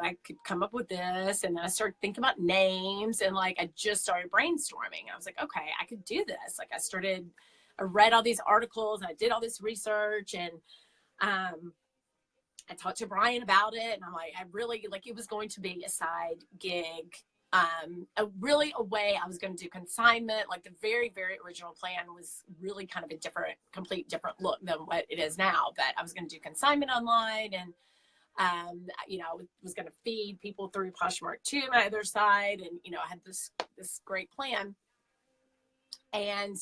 I could come up with this. And then I started thinking about names, and like, I just started brainstorming. I was like, okay, I could do this. Like I read all these articles, and I did all this research, and I talked to Brian about it. And I'm like, I really, like, it was going to be a side gig, a way I was going to do consignment. Like the very, very original plan was really kind of a complete different look than what it is now. But I was going to do consignment online, and I was going to feed people through Poshmark to my other side. And, I had this great plan. And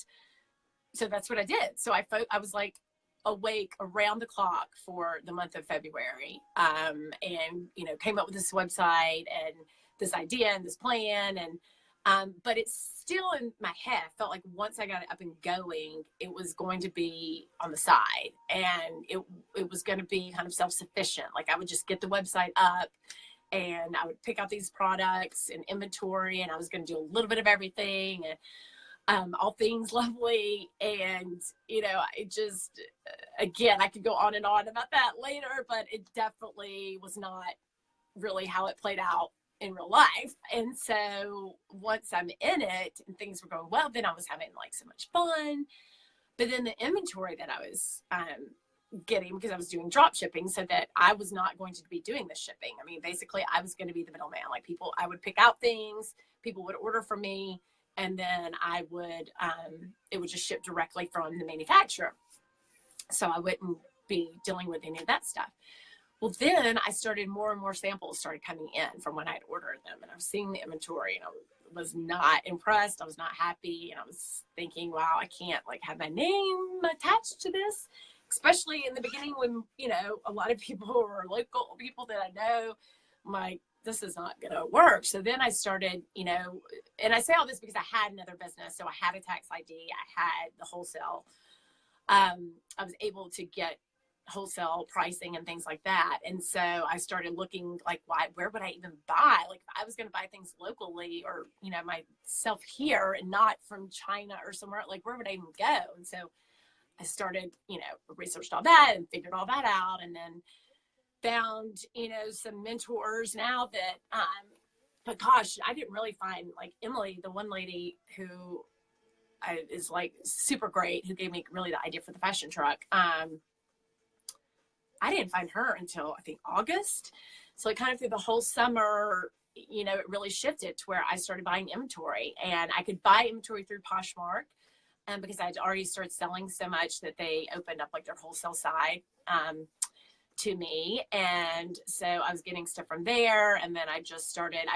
so that's what I did. So I was like awake around the clock for the month of February. And, came up with this website and this idea and this plan. And, but it's still in my head. I felt like once I got it up and going, it was going to be on the side, and it was going to be kind of self-sufficient. Like I would just get the website up, and I would pick out these products and inventory, and I was going to do a little bit of everything, and all things lovely. And, it just, again, I could go on and on about that later, but it definitely was not really how it played out in real life. And so once I'm in it and things were going well, then I was having like so much fun. But then the inventory that I was getting, because I was doing drop shipping, so that I was not going to be doing the shipping. I mean, basically I was going to be the middleman. Like I would pick out things, people would order from me, and then I would, it would just ship directly from the manufacturer. So I wouldn't be dealing with any of that stuff. Well, then I started, more and more samples started coming in from when I'd ordered them, and I was seeing the inventory, and I was not impressed. I was not happy. And I was thinking, wow, I can't like have my name attached to this, especially in the beginning when, a lot of people were local people that I know. I'm like, this is not going to work. So then I started, and I say all this because I had another business. So I had a tax ID, I had the wholesale. I was able to get wholesale pricing and things like that. And so I started looking like, where would I even buy? Like if I was going to buy things locally, or, myself here and not from China or somewhere, like where would I even go? And so I started, researched all that and figured all that out, and then found, some mentors now that, but gosh, I didn't really find like Emily, the one lady who is like super great, who gave me really the idea for the fashion truck. I didn't find her until I think August. So like kind of through the whole summer, you know, it really shifted to where I started buying inventory, and I could buy inventory through Poshmark. Because I'd already started selling so much that they opened up like their wholesale side to me. And so I was getting stuff from there. And then I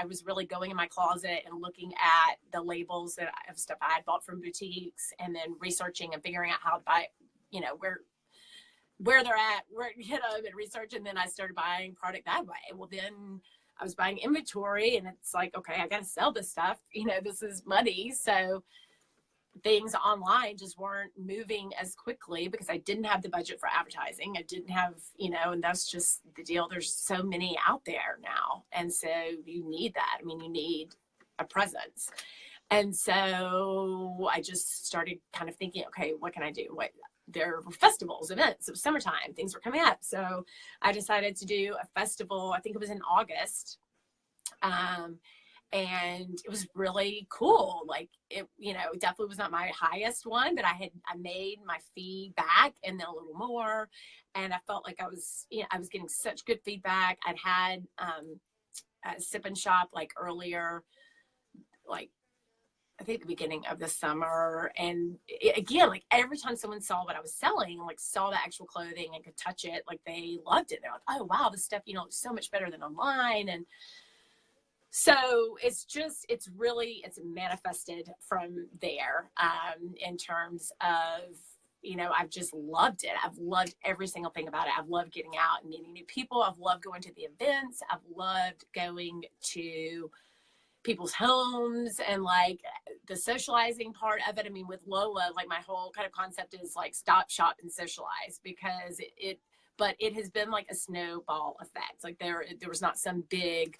was really going in my closet and looking at the labels of stuff I had bought from boutiques, and then researching and figuring out how to buy, you know, where they're at, where to get them, and research. And then I started buying product that way. Well, then I was buying inventory, and it's like, okay, I got to sell this stuff. You know, this is money. So things online just weren't moving as quickly because I didn't have the budget for advertising. I didn't have, you know, and that's just the deal. There's so many out there now. And so you need that. I mean, you need a presence. And so I just started kind of thinking, okay, what can I do? There were festivals, events. It was summertime. Things were coming up. So I decided to do a festival. I think it was in August. And it was really cool. Like it, you know, it definitely was not my highest one, but I made my fee back and then a little more. And I felt like I was getting such good feedback. I'd had a sip and shop like earlier, like I think the beginning of the summer. And again, like every time someone saw what I was selling, like saw the actual clothing and could touch it, like they loved it. They're like, oh wow, this stuff, you know, looks so much better than online. And so it's manifested from there in terms of, you know, I've just loved it. I've loved every single thing about it. I've loved getting out and meeting new people. I've loved going to the events. I've loved going to people's homes and like the socializing part of it. I mean, with Lola, like my whole kind of concept is like stop, shop, and socialize, because but it has been like a snowball effect. Like there was not some big,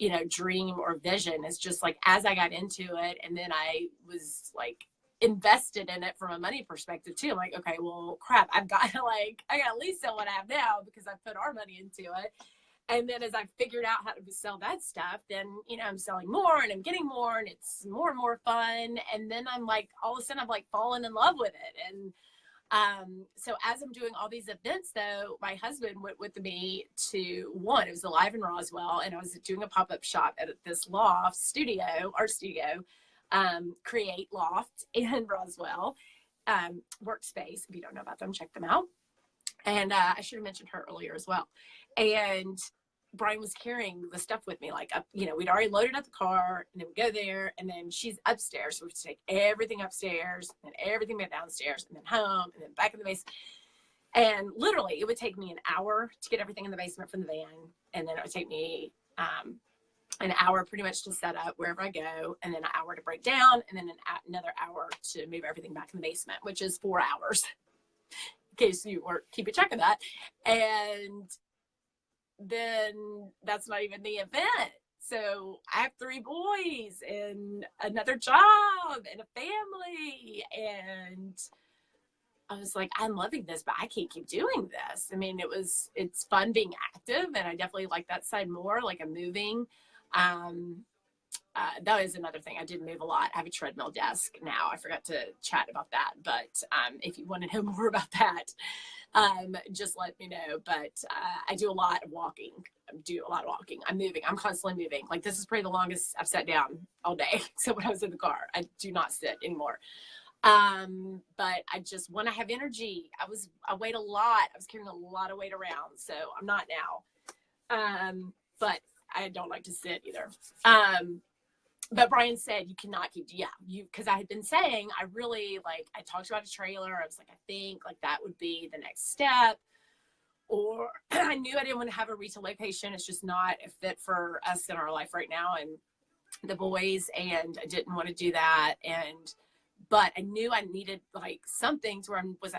you know, dream or vision. It's just like, as I got into it, and then I was like invested in it from a money perspective too. I'm like, okay, well, crap, I got to at least sell what I have now because I put our money into it. And then as I figured out how to sell that stuff, then, you know, I'm selling more and I'm getting more and it's more and more fun. And then I'm like, all of a sudden I'm like falling in love with it. And so as I'm doing all these events though, my husband went with me to one, it was Alive in Roswell, and I was doing a pop-up shop at this art studio, Create Loft in Roswell, workspace. If you don't know about them, check them out. And I should have mentioned her earlier as well. And Brian was carrying the stuff with me, like up, you know, we'd already loaded up the car, and then we go there, and then she's upstairs. So we have to take everything upstairs and everything back downstairs, and then home, and then back in the basement. And literally it would take me an hour to get everything in the basement from the van. And then it would take me an hour pretty much to set up wherever I go, and then an hour to break down, and then another hour to move everything back in the basement, which is 4 hours in case you were keeping track of that. And then that's not even the event. So I have 3 boys and another job and a family. And I was like, I'm loving this, but I can't keep doing this. I mean, it's fun being active, and I definitely like that side more. Like I'm moving. That is another thing. I did move a lot. I have a treadmill desk now. I forgot to chat about that, but if you want to know more about that, just let me know. But I do a lot of walking. I'm moving. I'm constantly moving. Like this is probably the longest I've sat down all day. So when I was in the car, I do not sit anymore. But I just, when I have energy, I weighed a lot. I was carrying a lot of weight around. So I'm not now. But I don't like to sit either. But Brian said, you cannot keep, because I had been saying, I really I talked about a trailer. I was like, I think like that would be the next step. Or I knew I didn't want to have a retail location. It's just not a fit for us in our life right now and the boys. And I didn't want to do that. But I knew I needed like something to where I was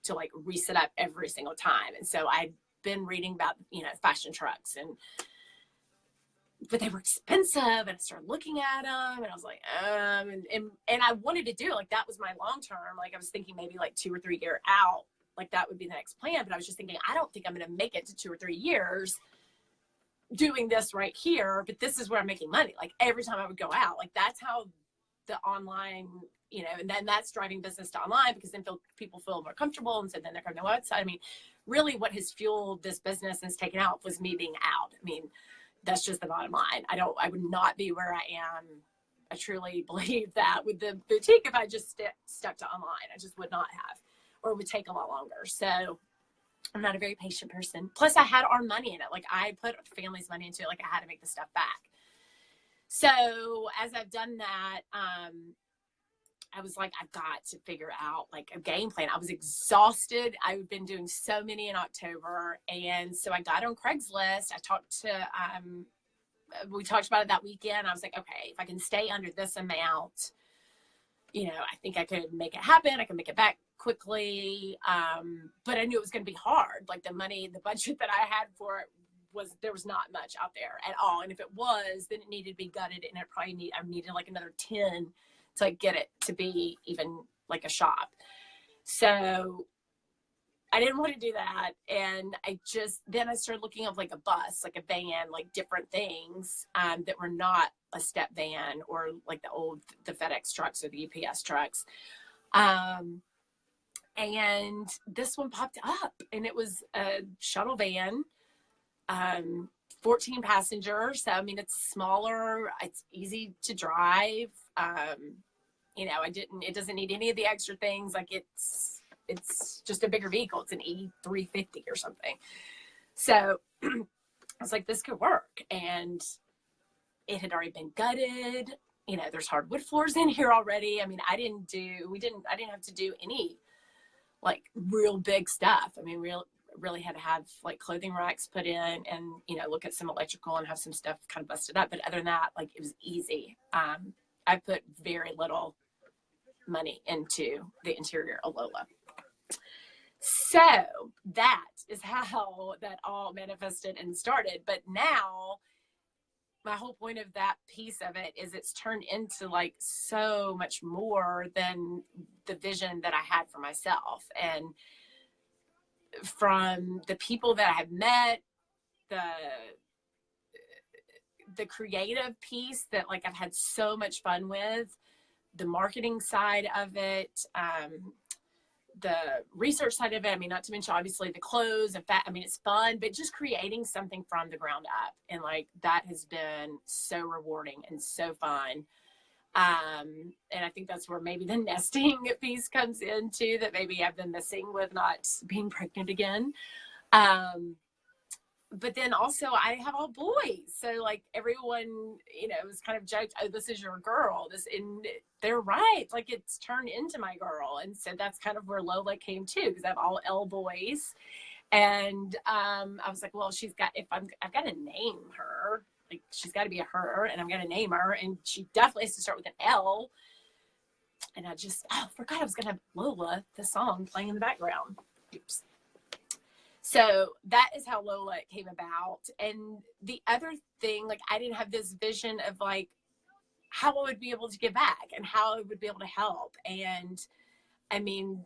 to like reset up every single time. And so I'd been reading about, you know, fashion trucks but they were expensive, and I started looking at them, and I was like, and I wanted to do it. Like that was my long-term, like I was thinking maybe like 2 or 3 year out, like that would be the next plan. But I was just thinking, I don't think I'm going to make it to 2 or 3 years doing this right here, but this is where I'm making money. Like every time I would go out, like that's how the online, and then that's driving business to online, because then people feel more comfortable. And so then they're coming to the website. I mean, really what has fueled this business and has taken out was me being out. I mean, that's just the bottom line. I would not be where I am. I truly believe that with the boutique, if I just stuck to online, I just would not have, or it would take a lot longer. So I'm not a very patient person. Plus I had our money in it. Like I put family's money into it. Like I had to make the stuff back. So as I've done that, I was like, I've got to figure out like a game plan. I was exhausted. I've been doing so many in October. And so I got on Craigslist. I talked to, we talked about it that weekend. I was like, okay, if I can stay under this amount, I think I could make it happen. I can make it back quickly. But I knew it was going to be hard. Like the budget that I had for it there was not much out there at all. And if it was, then it needed to be gutted, and I needed like another 10 to like get it to be even like a shop. So I didn't want to do that. And then I started looking up like a bus, like a van, like different things that were not a step van or like the FedEx trucks or the UPS trucks. And this one popped up, and it was a shuttle van, 14 passengers. So, I mean, it's smaller, it's easy to drive. It doesn't need any of the extra things. Like it's just a bigger vehicle. It's an E350 or something. So I was like, this could work. And it had already been gutted. There's hardwood floors in here already. I mean, I didn't have to do any like real big stuff. I mean, really had to have like clothing racks put in and, look at some electrical and have some stuff kind of busted up. But other than that, like it was easy. I put very little money into the interior of Lola. So that is how that all manifested and started. But now my whole point of that piece of it is it's turned into like so much more than the vision that I had for myself. And from the people that I have met, the creative piece that like I've had so much fun with, the marketing side of it, the research side of it. I mean, not to mention obviously the clothes and I mean, it's fun, but just creating something from the ground up. And like, that has been so rewarding and so fun. And I think that's where maybe the nesting piece comes into that maybe I've been missing with not being pregnant again. But then also I have all boys. So like everyone, was kind of joked, oh, this is your girl. And they're right. Like it's turned into my girl. And so that's kind of where Lola came too, because I have all L boys. And I was like, well, I've got to name her. Like she's got to be a her, and I'm going to name her. And she definitely has to start with an L. And I forgot I was going to have Lola, the song, playing in the background. Oops. So that is how Lola came about. And the other thing, like I didn't have this vision of like how I would be able to give back and how I would be able to help. And I mean,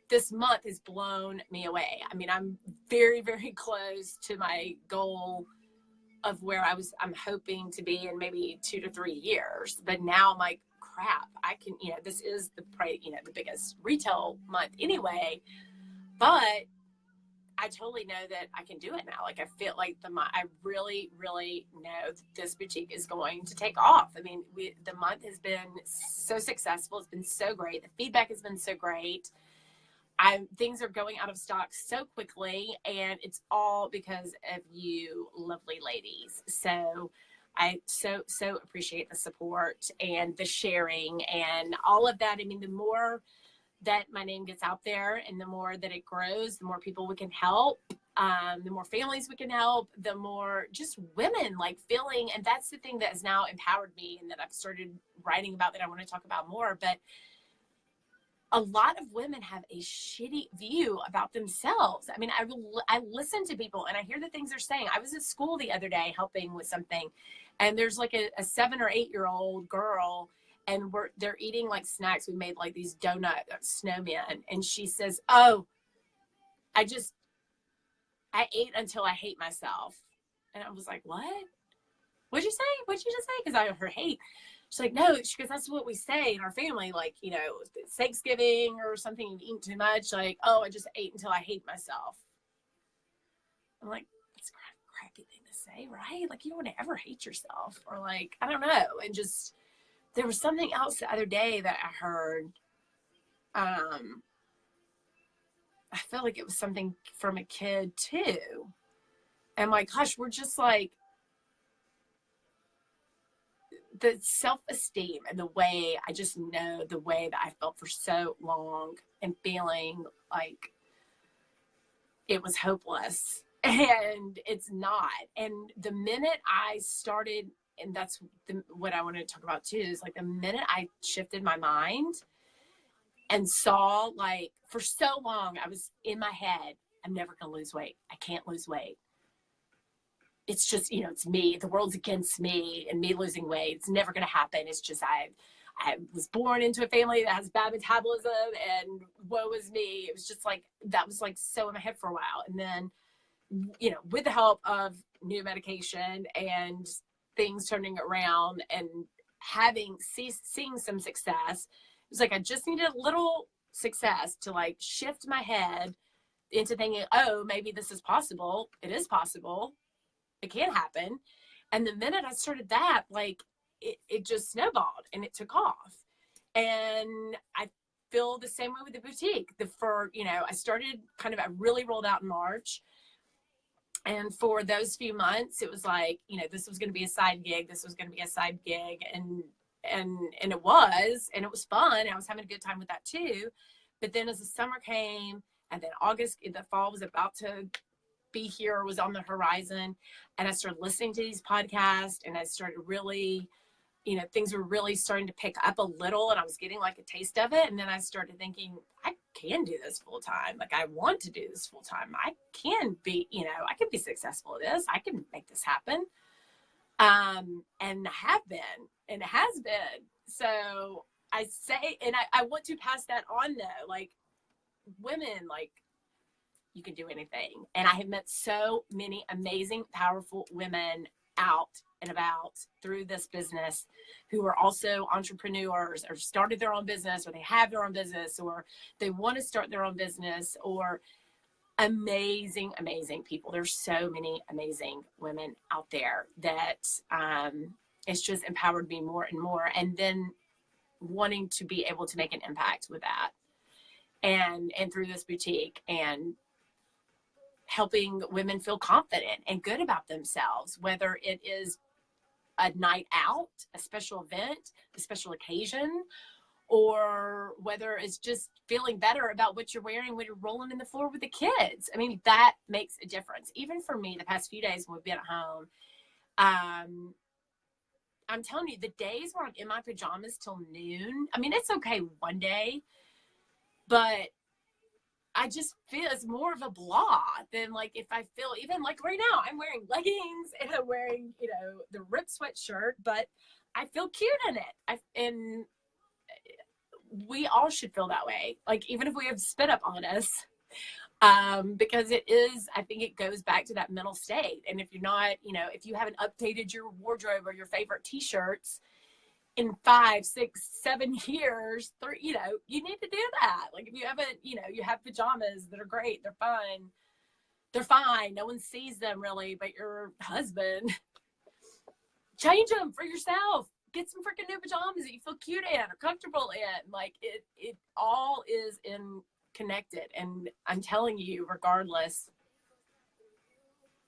this month has blown me away. I mean, I'm very, very close to my goal of where I'm hoping to be in maybe 2 to 3 years. But now I'm like, crap, I can, this is the biggest retail month anyway, but I totally know that I can do it now. Like I feel like I really, really know that this boutique is going to take off. I mean, the month has been so successful. It's been so great. The feedback has been so great. Things are going out of stock so quickly, and it's all because of you lovely ladies. So I so appreciate the support and the sharing and all of that. I mean, the more that my name gets out there and the more that it grows, the more people we can help, the more families we can help, the more just women like feeling. And that's the thing that has now empowered me and that I've started writing about that I want to talk about more. But a lot of women have a shitty view about themselves. I mean, I listen to people and I hear the things they're saying. I was at school the other day helping with something, and there's like a 7 or 8 year old girl, and they're eating like snacks. We made like these donut snowmen, and she says, "Oh, I ate until I hate myself." And I was like, "What?" what'd you say? What'd you just say? Because I heard hate. She's like, no, she goes, that's what we say in our family. Like, you know, it's Thanksgiving or something, you've eaten too much. Like, oh, I just ate until I hate myself. I'm like, that's a crappy thing to say, right? Like, you don't want to ever hate yourself, or like, I don't know. And just, there was something else the other day that I heard. I felt like it was something from a kid too. And my gosh, we're just like, the self-esteem and the way, I just know the way that I felt for so long and feeling like it was hopeless, and it's not. And the minute I started, and that's what I want to talk about too, is like the minute I shifted my mind and saw, like, for so long I was in my head, I'm never going to lose weight. I can't lose weight. It's just, you know, it's me. The world's against me and me losing weight. It's never going to happen. It's just, I was born into a family that has bad metabolism, and woe is me. It was just like, that was like so in my head for a while. And then, you know, with the help of new medication and things turning around and seeing some success, it was like, I just needed a little success to like shift my head into thinking, oh, maybe this is possible. It is possible. It can happen. And the minute I started that, like, it just snowballed and it took off. And I feel the same way with the boutique. You know, I started I really rolled out in March. And for those few months, it was like, you know, this was going to be a side gig. This was going to be a side gig. And it was fun. I was having a good time with that too. But then as the summer came, and then August, the fall was about to be here, was on the horizon, and I started listening to these podcasts, and I started really, you know, things were really starting to pick up a little, and I was getting like a taste of it. And then I started thinking, I can do this full time. Like, I want to do this full time. I can be, you know, I can be successful at this. I can make this happen. And I have been, and it has been. So I say, and I want to pass that on though, like, women, like, you can do anything. And I have met so many amazing, powerful women out and about through this business who are also entrepreneurs, or started their own business, or they have their own business, or they want to start their own business, or amazing, amazing people. There's so many amazing women out there that it's just empowered me more and more. And then wanting to be able to make an impact with that. And through this boutique, and helping women feel confident and good about themselves, whether it is a night out, a special event, a special occasion, or whether it's just feeling better about what you're wearing when you're rolling in the floor with the kids. I mean, that makes a difference. Even for me, the past few days when we've been at home, I'm telling you, the days where I'm in my pajamas till noon, I mean, it's okay one day, but I just feel it's more of a blah than like if I feel, even like right now, I'm wearing leggings and I'm wearing, you know, the ripped sweatshirt, but I feel cute in it. And we all should feel that way. Like, even if we have spit up on us, because it is, I think it goes back to that mental state. And if you're not, you know, if you haven't updated your wardrobe or your favorite t-shirts in 5, 6, 7 years, you know, you need to do that. Like, if you haven't, you know, you have pajamas that are great, they're fun, they're fine, no one sees them really but your husband. Change them for yourself. Get some freaking new pajamas that you feel cute in or comfortable in. Like, it all is connected. And I'm telling you, regardless,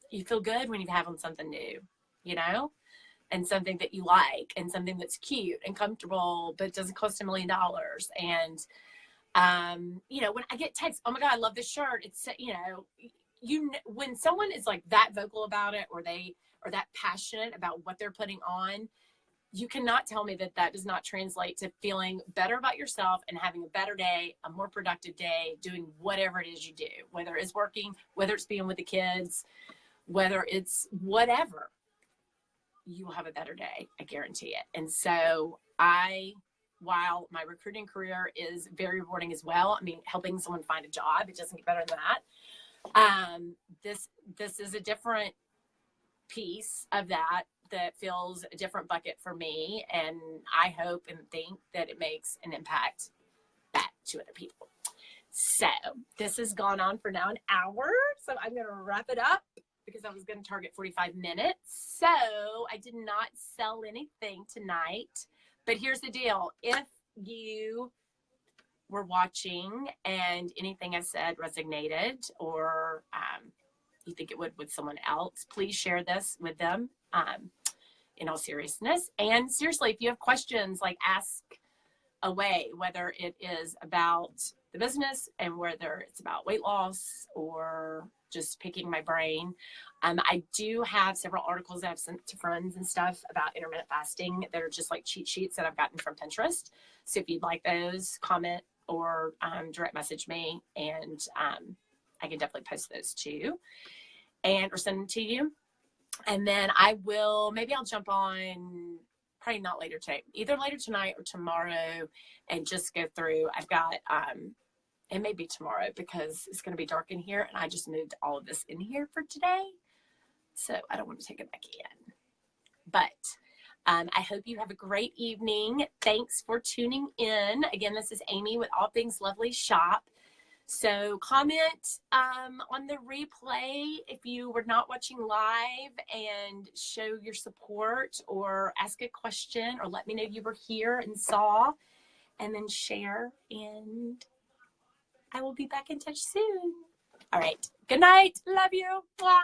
you feel good when you have on something new, you know, and something that you like, and something that's cute and comfortable, but doesn't cost $1 million. And, you know, when I get texts, oh my God, I love this shirt. It's, you know, when someone is like that vocal about it, or they are that passionate about what they're putting on, you cannot tell me that that does not translate to feeling better about yourself and having a better day, a more productive day, doing whatever it is you do, whether it's working, whether it's being with the kids, whether it's whatever. You will have a better day. I guarantee it. And so while my recruiting career is very rewarding as well, I mean, helping someone find a job, it doesn't get better than that. This is a different piece of that that fills a different bucket for me. And I hope and think that it makes an impact back to other people. So this has gone on for now an hour. So I'm going to wrap it up because I was going to target 45 minutes. So I did not sell anything tonight. But here's the deal. If you were watching and anything I said resonated, or you think it would with someone else, please share this with them in all seriousness. And seriously, if you have questions, like, ask away, whether it is about the business and whether it's about weight loss or just picking my brain. I do have several articles that I've sent to friends and stuff about intermittent fasting that are just like cheat sheets that I've gotten from Pinterest. So if you'd like those, comment or direct message me, and I can definitely post those too, and or send them to you. And then maybe I'll jump on, probably not later today, either later tonight or tomorrow, and just go through. I've got, it may be tomorrow because it's going to be dark in here, and I just moved all of this in here for today. So I don't want to take it back in. But I hope you have a great evening. Thanks for tuning in. Again, this is Amy with All Things Lovely Shop. So comment on the replay if you were not watching live, and show your support or ask a question or let me know you were here and saw, and then share, and I will be back in touch soon. All right. Good night. Love you. Mwah.